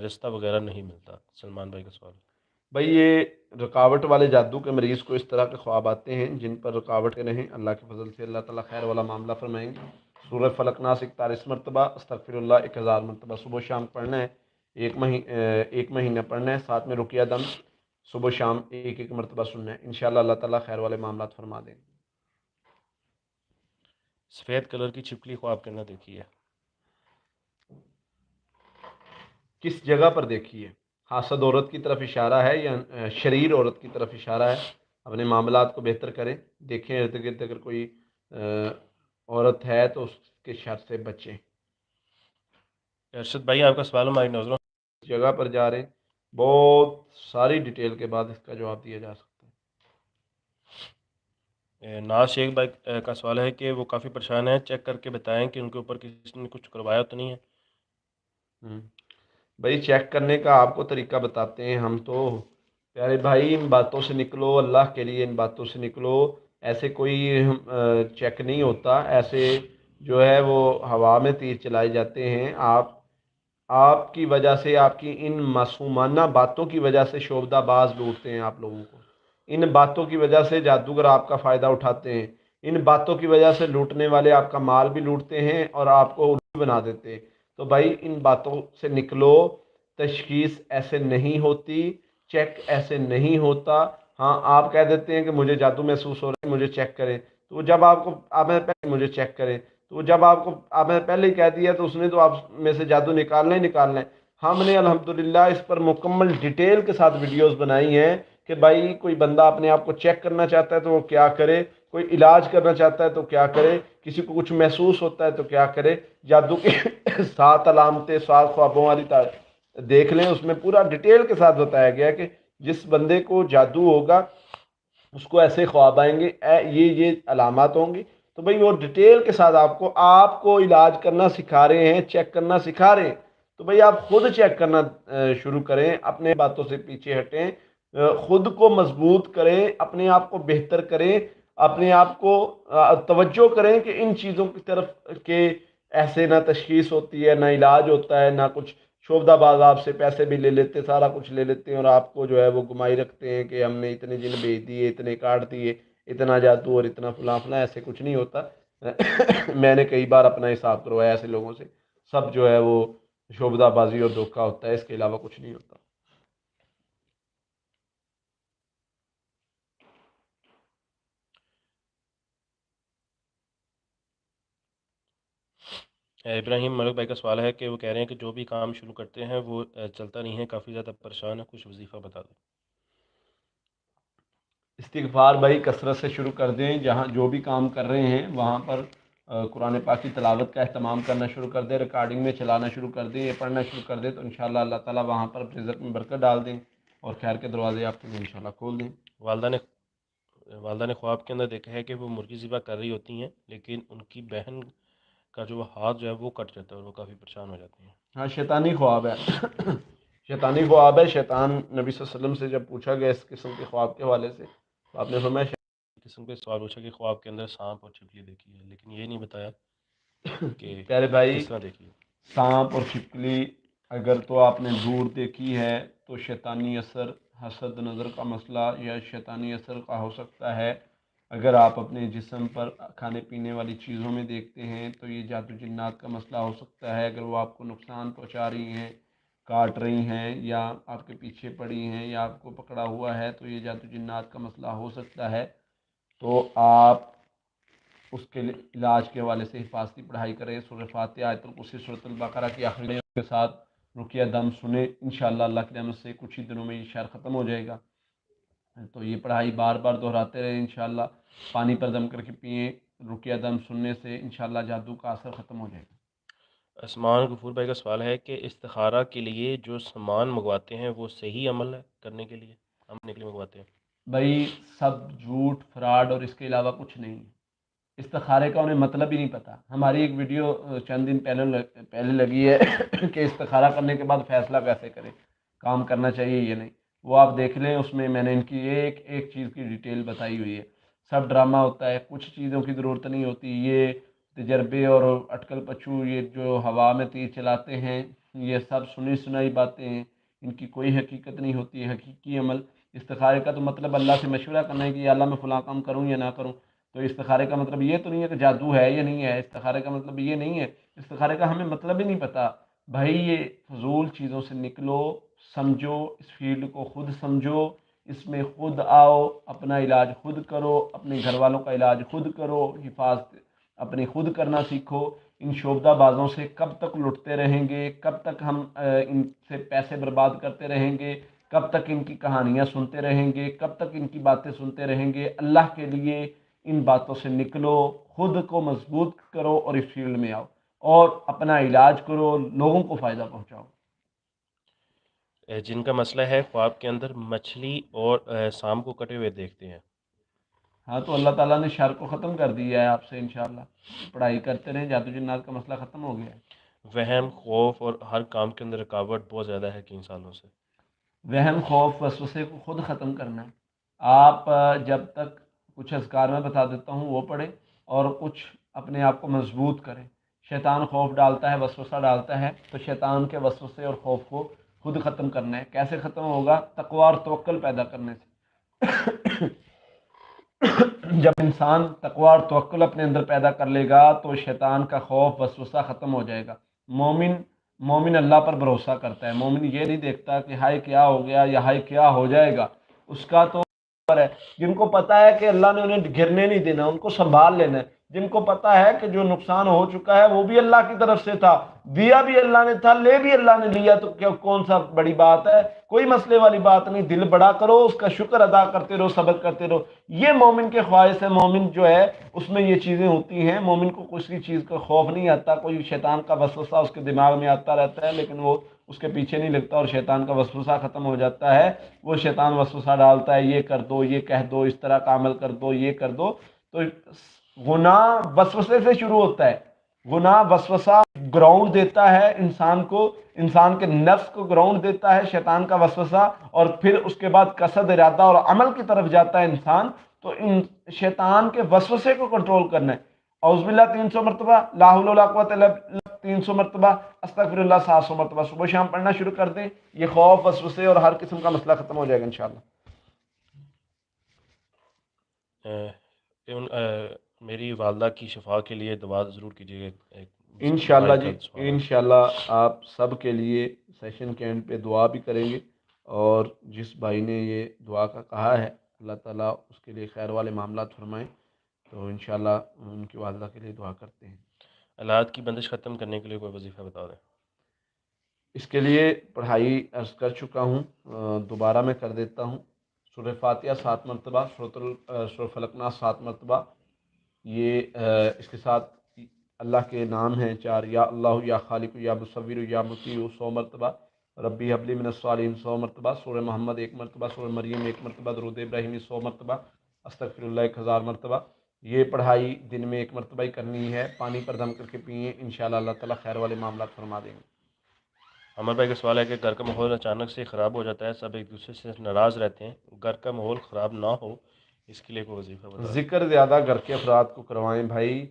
رستہ وغیرہ نہیں ملتا، سلمان بھائی کا سوال ہے۔ بھائی، یہ رکاوٹ والے جادو کے مریض کو اس طرح کے خواب آتے ہیں جن پر رکاوٹیں رہیں، اللہ کے فضل سے اللہ تعالیٰ خیر والا معاملہ فرمائیں گے۔ سورہ فلق ناس 41 مرتبہ، استغفر اللہ 1000 مرتبہ صبح و شام پڑھنا ہے، ایک مہینہ پڑھنا ہے، ساتھ میں رقیہ دم صبح و شام ایک مرتبہ سننا ہے، انشاءاللہ اللہ تعالیٰ خیر والے معاملات فرما دیں گے۔ سفید کلر کی چھپکلی خواب کے اندر دیکھی ہے، کس جگہ پر دیکھی ہے؟ حاسد عورت کی طرف اشارہ ہے یا شریر عورت کی طرف اشارہ ہے؟ اپنے معاملات کو بہتر کریں، دیکھیں ارد گرد اگر کوئی عورت ہے تو اس کے شر سے بچیں. ارشد بھائی آپ کا سوال ہماری نظروں اس جگہ پر جا رہے ہیں, بہت ساری ڈیٹیل کے بعد اس کا جواب دیا جا سکتا ناز شیخ بھائی کا سوال ہے کہ وہ کافی پریشان ہیں, چیک کر کے بتائیں کہ ان کے اوپر کسی نے کچھ کروایا تو نہیں ہے. ہے. بھائی چیک کرنے کا آپ کو طریقہ بتاتے ہیں ہم تو. پیارے بھائی ان باتوں سے نکلو, اللہ کے لیے ان باتوں سے نکلو. ایسے کوئی چیک نہیں ہوتا, ایسے جو ہے وہ ہوا میں تیر چلائے جاتے ہیں. آپ کی وجہ سے, آپ کی ان معصومانہ باتوں کی وجہ سے شعبدہ باز لوٹتے ہیں آپ لوگوں کو. ان باتوں کی وجہ سے جادوگر آپ کا فائدہ اٹھاتے ہیں. ان باتوں کی وجہ سے لوٹنے والے آپ کا مال بھی لوٹتے ہیں اور آپ کو الٹی بنا دیتے ہیں. تو بھائی ان باتوں سے نکلو. تشخیص ایسے نہیں ہوتی, چیک ایسے نہیں ہوتا. ہاں آپ کہہ دیتے ہیں کہ مجھے جادو محسوس ہو رہا ہے, مجھے چیک کریں. تو جب آپ نے پہلے مجھے چیک کریں, تو جب آپ نے پہلے ہی کہہ دیا تو اس نے تو آپ میں سے جادو نکالنا ہی نکالنا ہے. ہم نے الحمدللہ اس پر مکمل ڈیٹیل کے ساتھ ویڈیوز بنائی ہیں کہ بھائی کوئی بندہ اپنے آپ کو چیک کرنا چاہتا ہے تو وہ کیا کرے, کوئی علاج کرنا چاہتا ہے تو کیا کرے, کسی کو کچھ محسوس ہوتا ہے تو کیا کرے. جادو کے 7 علامتیں, 7 خوابوں والی دیکھ لیں, اس میں پورا ڈیٹیل کے ساتھ بتایا گیا کہ جس بندے کو جادو ہوگا اس کو ایسے خواب آئیں گے, یہ علامات ہوں گی. تو بھئی وہ ڈیٹیل کے ساتھ آپ کو علاج کرنا سکھا رہے ہیں, چیک کرنا سکھا رہے ہیں. تو بھئی آپ خود چیک کرنا شروع کریں, اپنے باتوں سے پیچھے ہٹیں, خود کو مضبوط کریں, اپنے آپ کو بہتر کریں, اپنے آپ کو توجہ کریں کہ ان چیزوں کی طرف کہ ایسے نہ تشخیص ہوتی ہے, نہ علاج ہوتا ہے, نہ کچھ. شعبدہ باز آپ سے پیسے بھی لے لیتے, سارا کچھ لے لیتے ہیں, اور آپ کو جو ہے وہ گمائی رکھتے ہیں کہ ہم نے اتنے جن بھیج دیے, اتنے کاٹ دیے, اتنا جادو اور اتنا فلاں فلاں. ایسے کچھ نہیں ہوتا. میں نے کئی بار اپنا حساب کروایا ایسے لوگوں سے, سب جو ہے وہ شعبدہ بازی اور دھوکہ ہوتا ہے, اس کے علاوہ کچھ نہیں ہوتا. ابراہیم ملک بھائی کا سوال ہے کہ وہ کہہ رہے ہیں کہ جو بھی کام شروع کرتے ہیں وہ چلتا نہیں ہے, کافی زیادہ پریشان ہے, کچھ وظیفہ بتا دیں. استغفار بھائی کثرت سے شروع کر دیں. جہاں جو بھی کام کر رہے ہیں وہاں پر قرآن پاک کی تلاوت کا اہتمام کرنا شروع کر دیں, ریکارڈنگ میں چلانا شروع کر دیں, یہ پڑھنا شروع کر دیں, تو انشاءاللہ اللہ تعالیٰ وہاں پر رزق میں برکت ڈال دیں اور خیر کے دروازے آپ کے لیے انشاءاللہ کھول دیں. والدہ نے خواب کے اندر دیکھا ہے کہ وہ مرغی ذبح کر رہی ہوتی ہیں, لیکن ان کی بہن کا جو ہاتھ جو ہے وہ کٹ جاتا ہے اور وہ کافی پریشان ہو جاتی ہیں. ہاں شیطانی خواب ہے. شیطانی خواب ہے. شیطان نبی صلی اللہ علیہ وسلم سے جب پوچھا گیا اس قسم کے خواب کے حوالے سے, تو آپ نے فرمایا قسم کے سوال پوچھا کہ خواب کے اندر سانپ اور چھپکلی دیکھی ہے, لیکن یہ نہیں بتایا کہ پیارے بھائی, کس طرح دیکھی ہے. سانپ اور چھپکلی اگر تو آپ نے دور دیکھی ہے تو شیطانی اثر, حسد نظر کا مسئلہ یا شیطانی اثر کا ہو سکتا ہے. اگر آپ اپنے جسم پر کھانے پینے والی چیزوں میں دیکھتے ہیں تو یہ جادو جنات کا مسئلہ ہو سکتا ہے. اگر وہ آپ کو نقصان پہنچا رہی ہیں, کاٹ رہی ہیں, یا آپ کے پیچھے پڑی ہیں, یا آپ کو پکڑا ہوا ہے, تو یہ جادو جنات کا مسئلہ ہو سکتا ہے. تو آپ اس کے علاج کے حوالے سے حفاظتی پڑھائی کریں. سورہ فاتحہ, آیت الکرسی, سورۃ البقرہ کی آخری کے ساتھ رقیہ دم سنیں. انشاءاللہ اللہ کی رحمت سے کچھ ہی دنوں میں یہ شہر ختم ہو جائے گا. تو یہ پڑھائی بار بار دہراتے رہیں انشاءاللہ. پانی پر دم کر کے پئیں, رقیہ دم سننے سے انشاءاللہ جادو کا اثر ختم ہو جائے گا. عثمان غفور بھائی کا سوال ہے کہ استخارہ کے لیے جو سامان منگواتے ہیں وہ صحیح عمل ہے کرنے کے لیے, ہم کے لیے منگواتے ہیں. بھائی سب جھوٹ, فراڈ اور اس کے علاوہ کچھ نہیں. استخارے کا انہیں مطلب ہی نہیں پتہ. ہماری ایک ویڈیو چند دن پہلے لگی ہے کہ استخارہ کرنے کے بعد فیصلہ کیسے کریں, کام کرنا چاہیے یا نہیں. وہ آپ دیکھ لیں, اس میں نے ان کی ایک ایک چیز کی ڈیٹیل بتائی ہوئی ہے. سب ڈرامہ ہوتا ہے, کچھ چیزوں کی ضرورت نہیں ہوتی. یہ تجربے اور اٹکل پچو, یہ جو ہوا میں تیر چلاتے ہیں, یہ سب سنی سنائی باتیں ہیں. ان کی کوئی حقیقت نہیں ہوتی ہے. حقیقی عمل استخارے کا تو مطلب اللہ سے مشورہ کرنا ہے کہ یا اللہ میں فلاں کام کروں یا نہ کروں. تو استخارے کا مطلب یہ تو نہیں ہے کہ جادو ہے یا نہیں ہے. استخارے کا مطلب یہ نہیں ہے. استخارے کا ہمیں مطلب ہی نہیں پتہ. بھائی یہ فضول چیزوں سے نکلو, سمجھو, اس فیلڈ کو خود سمجھو, اس میں خود آؤ, اپنا علاج خود کرو, اپنے گھر والوں کا علاج خود کرو, حفاظت اپنی خود کرنا سیکھو. ان شعبدہ بازوں سے کب تک لٹتے رہیں گے, کب تک ہم ان سے پیسے برباد کرتے رہیں گے, کب تک ان کی کہانیاں سنتے رہیں گے, کب تک ان کی باتیں سنتے رہیں گے. اللہ کے لیے ان باتوں سے نکلو، خود کو مضبوط کرو اور اس فیلڈ میں آؤ اور اپنا علاج کرو، لوگوں کو فائدہ پہنچاؤ۔ جن کا مسئلہ ہے خواب کے اندر مچھلی اور سام کو کٹے ہوئے دیکھتے ہیں۔ ہاں تو اللہ تعالیٰ نے شر کو ختم کر دیا ہے آپ سے، انشاءاللہ پڑھائی کرتے رہیں، جادو جنات کا مسئلہ ختم ہو گیا ہے۔ وہم، خوف اور ہر کام کے اندر رکاوٹ بہت زیادہ ہے کئی سالوں سے۔ وہم، خوف، وسوسے کو خود ختم کرنا ہے۔ آپ جب تک کچھ اذکار میں بتا دیتا ہوں وہ پڑھیں اور کچھ اپنے آپ کو مضبوط کریں۔ شیطان خوف ڈالتا ہے، وسوسہ ڈالتا ہے، تو شیطان کے وسوسے اور خوف کو خود ختم کرنا ہے۔ کیسے ختم ہوگا؟ تقوی اور توکل پیدا کرنے سے۔ جب انسان تقوی اور توکل اپنے اندر پیدا کر لے گا تو شیطان کا خوف وسوسہ ختم ہو جائے گا۔ مومن اللہ پر بھروسہ کرتا ہے، مومن یہ نہیں دیکھتا کہ ہائے کیا ہو گیا یا ہائے کیا ہو جائے گا، اس کا تو ہے۔ جن کو پتا ہے کہ اللہ نے انہیں گرنے نہیں دینا، ان کو سنبھال لینا ہے، جن کو پتا ہے کہ جو نقصان ہو چکا ہے وہ بھی اللہ کی طرف سے تھا، دیا بھی اللہ نے تھا، لے بھی اللہ نے لیا، تو کیا کون سا بڑی بات ہے؟ کوئی مسئلے والی بات نہیں۔ دل بڑا کرو، اس کا شکر ادا کرتے رہو، صبر کرتے رہو۔ یہ مومن کے خواہش ہے۔ مومن جو ہے اس میں یہ چیزیں ہوتی ہیں، مومن کو کسی چیز کا خوف نہیں آتا، کوئی شیطان کا وسوسہ اس کے دماغ میں آتا رہتا ہے لیکن وہ اس کے پیچھے نہیں لگتا اور شیطان کا وسوسہ ختم ہو جاتا ہے۔ وہ شیطان وسوسہ ڈالتا ہے، یہ کر دو، یہ کہہ دو، اس طرح کا عمل کر دو، یہ کر دو، تو گناہ وسوسے سے شروع ہوتا ہے۔ گناہ وسوسہ گراؤنڈ دیتا ہے انسان کو، انسان کے نفس کو گراؤنڈ دیتا ہے شیطان کا وسوسہ، اور پھر اس کے بعد قصد، ارادہ اور عمل کی طرف جاتا ہے انسان۔ تو ان شیطان کے وسوسے کو کنٹرول کرنا ہے۔ اعوذ باللہ 300 مرتبہ، لا حول ولا قوت الا باللہ 300 مرتبہ، استغفر اللہ 700 مرتبہ صبح شام پڑھنا شروع کر دیں۔ یہ خوف، وسوسے اور ہر قسم کا مسئلہ ختم ہو جائے گا انشاءاللہ۔ میری والدہ کی شفا کے لیے دعا ضرور کیجیے گا۔ انشاءاللہ بھائی جی، کا سوال ہے۔ انشاءاللہ آپ سب کے لیے سیشن کے اینڈ پہ دعا بھی کریں گے، اور جس بھائی نے یہ دعا کا کہا ہے اللہ تعالیٰ اس کے لیے خیر والے معاملات فرمائیں، تو انشاءاللہ ان کی والدہ کے لیے دعا کرتے ہیں۔ حالات کی بندش ختم کرنے کے لیے کوئی وظیفہ بتا دیں۔ اس کے لیے پڑھائی عرض کر چکا ہوں، دوبارہ میں کر دیتا ہوں۔ سورہ فاتحہ 7 مرتبہ، سورہ فلق ناس 7 مرتبہ، یہ اس کے ساتھ اللہ کے نام ہیں 4، یا اللہ، یا خالق، یا مصور، یا مطیع 100 مرتبہ، ربی حبلی من الصالحین 100 مرتبہ، سورہ محمد 1 مرتبہ، سورہ مریم 1 مرتبہ، درود ابراہیمی 100 مرتبہ، استغفر اللہ 1000 مرتبہ۔ یہ پڑھائی دن میں 1 مرتبہ ہی کرنی ہے، پانی پر دم کر کے پئیں، انشاءاللہ اللہ تعالیٰ خیر والے معاملات فرما دیں گے۔ عمر بھائی کا سوال ہے کہ گھر کا ماحول اچانک سے خراب ہو جاتا ہے، سب ایک دوسرے سے ناراض رہتے ہیں، گھر کا ماحول خراب نہ ہو اس کے لیے کوئی وظیفہ بتا دیں۔ ذکر زیادہ گھر کے افراد کو کروائیں بھائی،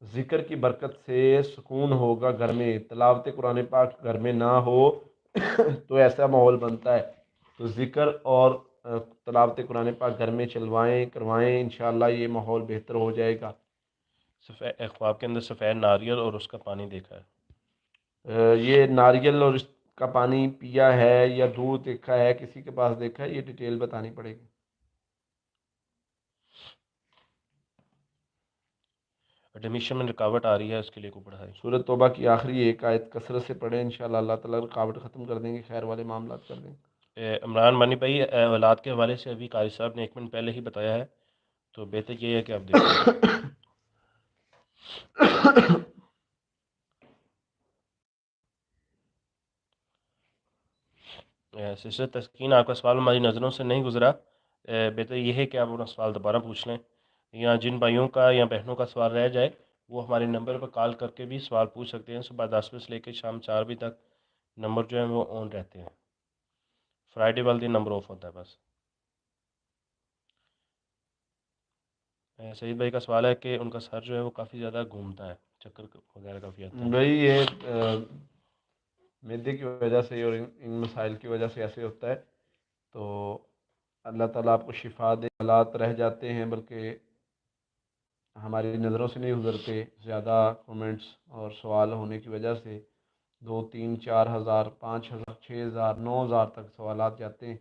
ذکر کی برکت سے سکون ہوگا گھر میں۔ تلاوت قرآن پاک گھر میں نہ ہو تو ایسا ماحول بنتا ہے، تو ذکر اور تلاوت قرآن پاک گھر میں چلوائیں، کروائیں، انشاءاللہ یہ ماحول بہتر ہو جائے گا۔ خواب کے اندر سفید ناریل اور اس کا پانی دیکھا ہے۔ یہ ناریل اور اس کا پانی پیا ہے یا دودھ دیکھا ہے، کسی کے پاس دیکھا ہے، یہ ڈیٹیل بتانی پڑے گی۔ ایڈمیشن میں رکاوٹ آ رہی ہے، اس کے لیے کوئی پڑھائی۔ سورۃ توبہ کی آخری ایک آیت کثرت سے پڑھیں، انشاءاللہ اللہ تعالیٰ رکاوٹ ختم کر دیں گے، خیر والے معاملات کر دیں گے۔ عمران مانی بھائی، اولاد کے حوالے سے ابھی قاری صاحب نے 1 منٹ پہلے ہی بتایا ہے، تو بہتر یہ ہے کہ آپ دیکھیں۔ سسٹر تسکین، آپ کا سوال ہماری نظروں سے نہیں گزرا، بہتر یہ ہے کہ آپ اپنا سوال دوبارہ پوچھ لیں، یا جن بھائیوں کا یا بہنوں کا سوال رہ جائے وہ ہمارے نمبر پر کال کر کے بھی سوال پوچھ سکتے ہیں۔ صبح 10 بجے سے لے کے شام 4 بجے تک نمبر جو ہیں وہ آن رہتے ہیں، فرائیڈے والے دن نمبر آف ہوتا ہے بس۔ سعید بھائی کا سوال ہے کہ ان کا سر جو ہے وہ کافی زیادہ گھومتا ہے، چکر وغیرہ کافی آتا ہے۔ بھائی یہ معدے کی وجہ سے اور ان مسائل کی وجہ سے ایسے ہوتا ہے، تو اللہ تعالیٰ آپ کو شفا دے۔ حالات رہ جاتے ہیں بلکہ ہماری نظروں سے نہیں گزرتے، زیادہ کومنٹس اور سوال ہونے کی وجہ سے 2، 3، 4 ہزار، 5 ہزار، 6 ہزار، 9 ہزار تک سوالات جاتے ہیں،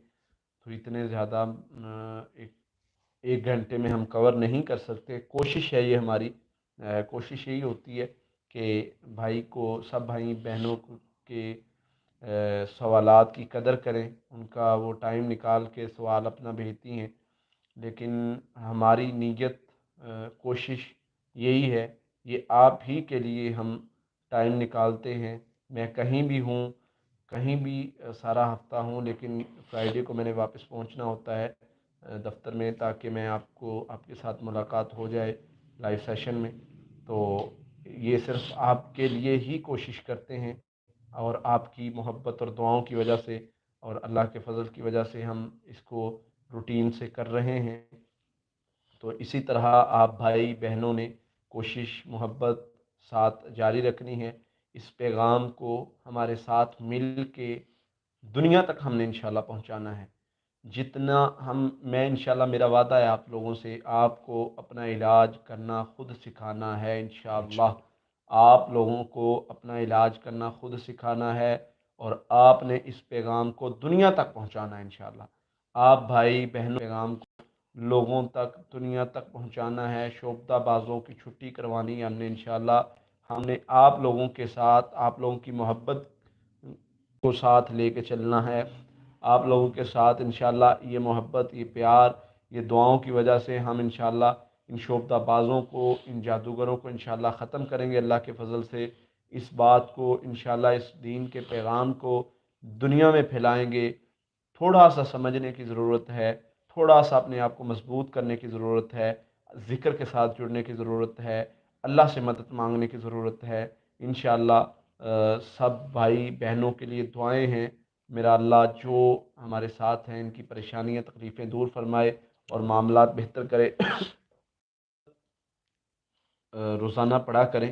تو اتنے زیادہ ایک گھنٹے میں ہم کور نہیں کر سکتے۔ کوشش ہے یہ ہماری، کوشش یہی ہوتی ہے کہ بھائی کو، سب بھائی بہنوں کے سوالات کی قدر کریں، ان کا وہ ٹائم نکال کے سوال اپنا بھیجتی ہیں، لیکن ہماری نیت کوشش یہی ہے، یہ آپ ہی کے لیے ہم ٹائم نکالتے ہیں۔ میں کہیں بھی ہوں، کہیں بھی سارا ہفتہ ہوں، لیکن فرائیڈے کو میں نے واپس پہنچنا ہوتا ہے دفتر میں، تاکہ میں آپ کے ساتھ ملاقات ہو جائے لائیو سیشن میں۔ تو یہ صرف آپ کے لیے ہی کوشش کرتے ہیں، اور آپ کی محبت اور دعاؤں کی وجہ سے اور اللہ کے فضل کی وجہ سے ہم اس کو روٹین سے کر رہے ہیں۔ تو اسی طرح آپ بھائی بہنوں نے کوشش محبت ساتھ جاری رکھنی ہے۔ اس پیغام کو ہمارے ساتھ مل کے دنیا تک ہم نے انشاءاللہ پہنچانا ہے۔ جتنا میں انشاءاللہ، میرا وعدہ ہے آپ لوگوں سے، آپ کو اپنا علاج کرنا خود سکھانا ہے انشاءاللہ۔ انشاءاللہ آپ لوگوں کو اپنا علاج کرنا خود سکھانا ہے، اور آپ نے اس پیغام کو دنیا تک پہنچانا ہے انشاءاللہ۔ آپ بھائی بہنوں پیغام کو لوگوں تک، دنیا تک پہنچانا ہے۔ شعبدہ بازوں کی چھٹی کروانی ہے ہم نے انشاءاللہ۔ ہم نے آپ لوگوں کے ساتھ، آپ لوگوں کی محبت کو ساتھ لے کے چلنا ہے۔ آپ لوگوں کے ساتھ انشاءاللہ یہ محبت، یہ پیار، یہ دعاؤں کی وجہ سے ہم انشاءاللہ ان شعبدہ بازوں کو، ان جادوگروں کو انشاءاللہ ختم کریں گے اللہ کے فضل سے۔ اس بات کو انشاءاللہ، اس دین کے پیغام کو دنیا میں پھیلائیں گے۔ تھوڑا سا سمجھنے کی ضرورت ہے، تھوڑا سا اپنے آپ کو مضبوط کرنے کی ضرورت ہے، ذکر کے ساتھ جڑنے کی ضرورت ہے، اللہ سے مدد مانگنے کی ضرورت ہے انشاءاللہ۔ سب بھائی بہنوں کے لیے دعائیں ہیں، میرا اللہ جو ہمارے ساتھ ہیں ان کی پریشانیاں تکلیفیں دور فرمائے اور معاملات بہتر کرے۔ روزانہ پڑھا کریں،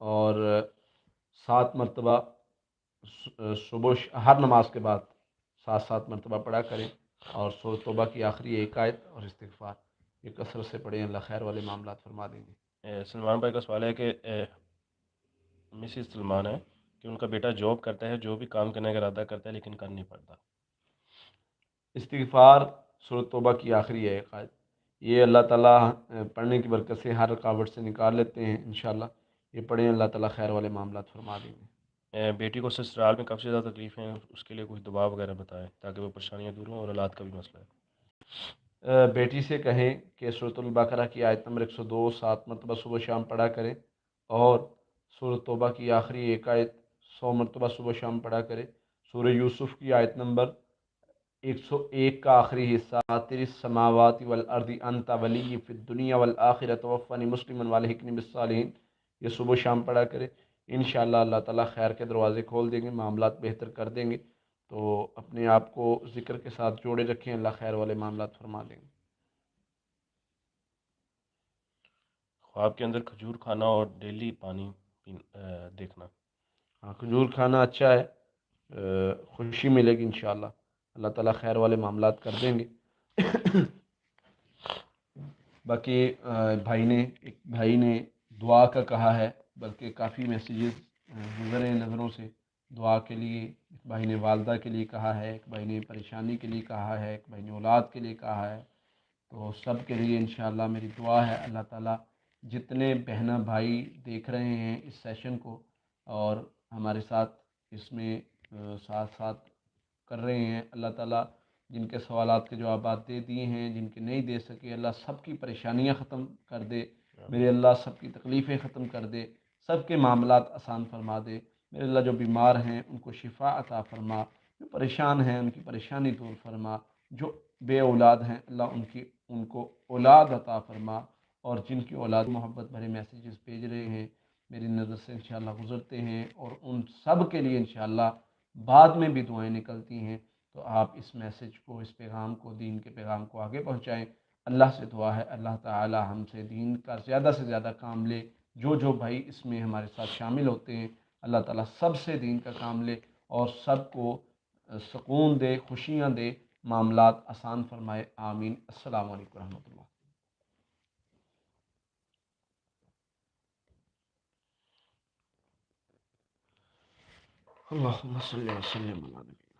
اور 7 مرتبہ ہر نماز کے بعد 7 مرتبہ پڑھا کریں، اور سورۃ توبہ کی آخری ایک آیت اور استغفار یہ کثرت سے پڑھیں، اللہ خیر والے معاملات فرما دیں گے۔ سلمان بھائی کا سوال ہے کہ مسز سلمان ہے کہ ان کا بیٹا جاب کرتا ہے، جو بھی کام کرنے کا ارادہ کرتا ہے لیکن کر نہیں پڑتا۔ استغفار سورۃ توبہ کی آخری ہے آیت، یہ اللہ تعالیٰ پڑھنے کی برکت سے ہر رکاوٹ سے نکال لیتے ہیں انشاءاللہ۔ یہ پڑھیں، اللہ تعالیٰ خیر والے معاملات فرما دیں گے۔ بیٹی کو سسرال میں کب سے زیادہ تکلیف ہیں، اس کے لیے کوئی دباؤ وغیرہ بتائیں تاکہ وہ پریشانیاں دور ہوں، اور اولاد کا بھی مسئلہ ہے۔ بیٹی سے کہیں کہ سورۃ البقرہ کی آیت نمبر 102 7 مرتبہ صبح شام پڑھا کریں، اور سورۃ توبہ کی آخری ایک آیت 100 مرتبہ صبح شام پڑھا کرے۔ سورہ یوسف کی آیت نمبر 101 کا آخری حصہ، فاطر السماوات والارض انت ولی فی الدنیا والآخرہ توفنی مسلما والحقنی بالصالحین، یہ صبح شام پڑھا کرے۔ انشاءاللہ اللہ تعالیٰ خیر کے دروازے کھول دیں گے، معاملات بہتر کر دیں گے۔ تو اپنے آپ کو ذکر کے ساتھ جوڑے رکھیں، اللہ خیر والے معاملات فرما دیں گے۔ خواب کے اندر کھجور کھانا اور ڈیلی پانی دیکھنا۔ ہاں، کھجور کھانا اچھا ہے، خوشی ملے گی انشاءاللہ، اللہ تعالیٰ خیر والے معاملات کر دیں گے۔ باقی ایک بھائی نے دعا کا کہا ہے، بلکہ کافی میسیجز گزرے ہیں نظروں سے دعا کے لیے۔ ایک بھائی نے والدہ کے لیے کہا ہے، ایک بھائی نے پریشانی کے لیے کہا ہے، ایک بھائی نے اولاد کے لیے کہا ہے۔ تو سب کے لیے انشاءاللہ میری دعا ہے، اللہ تعالیٰ جتنے بہنا بھائی دیکھ رہے ہیں اس سیشن کو اور ہمارے ساتھ اس میں ساتھ ساتھ کر رہے ہیں، اللہ تعالیٰ جن کے سوالات کے جوابات دے دیے ہیں، جن کے نہیں دے سکے، اللہ سب کی پریشانیاں ختم کر دے میرے اللہ، سب کی تکلیفیں ختم کر دے، سب کے معاملات آسان فرما دے میرے اللہ۔ جو بیمار ہیں ان کو شفا عطا فرما، جو پریشان ہیں ان کی پریشانی دور فرما، جو بے اولاد ہیں اللہ ان کو اولاد عطا فرما، اور جن کی اولاد محبت بھرے میسیجز بھیج رہے ہیں میری نظر سے انشاءاللہ گزرتے ہیں، اور ان سب کے لیے انشاءاللہ بعد میں بھی دعائیں نکلتی ہیں۔ تو آپ اس میسیج کو، اس پیغام کو، دین کے پیغام کو آگے پہنچائیں۔ اللہ سے دعا ہے اللہ تعالی ہم سے دین کا زیادہ سے زیادہ کام لے۔ جو بھائی اس میں ہمارے ساتھ شامل ہوتے ہیں اللہ تعالیٰ سب سے دین کا کام لے، اور سب کو سکون دے، خوشیاں دے، معاملات آسان فرمائے، آمین۔ السلام علیکم ورحمۃ اللہ۔ اللہم صلی وسلم علی نبی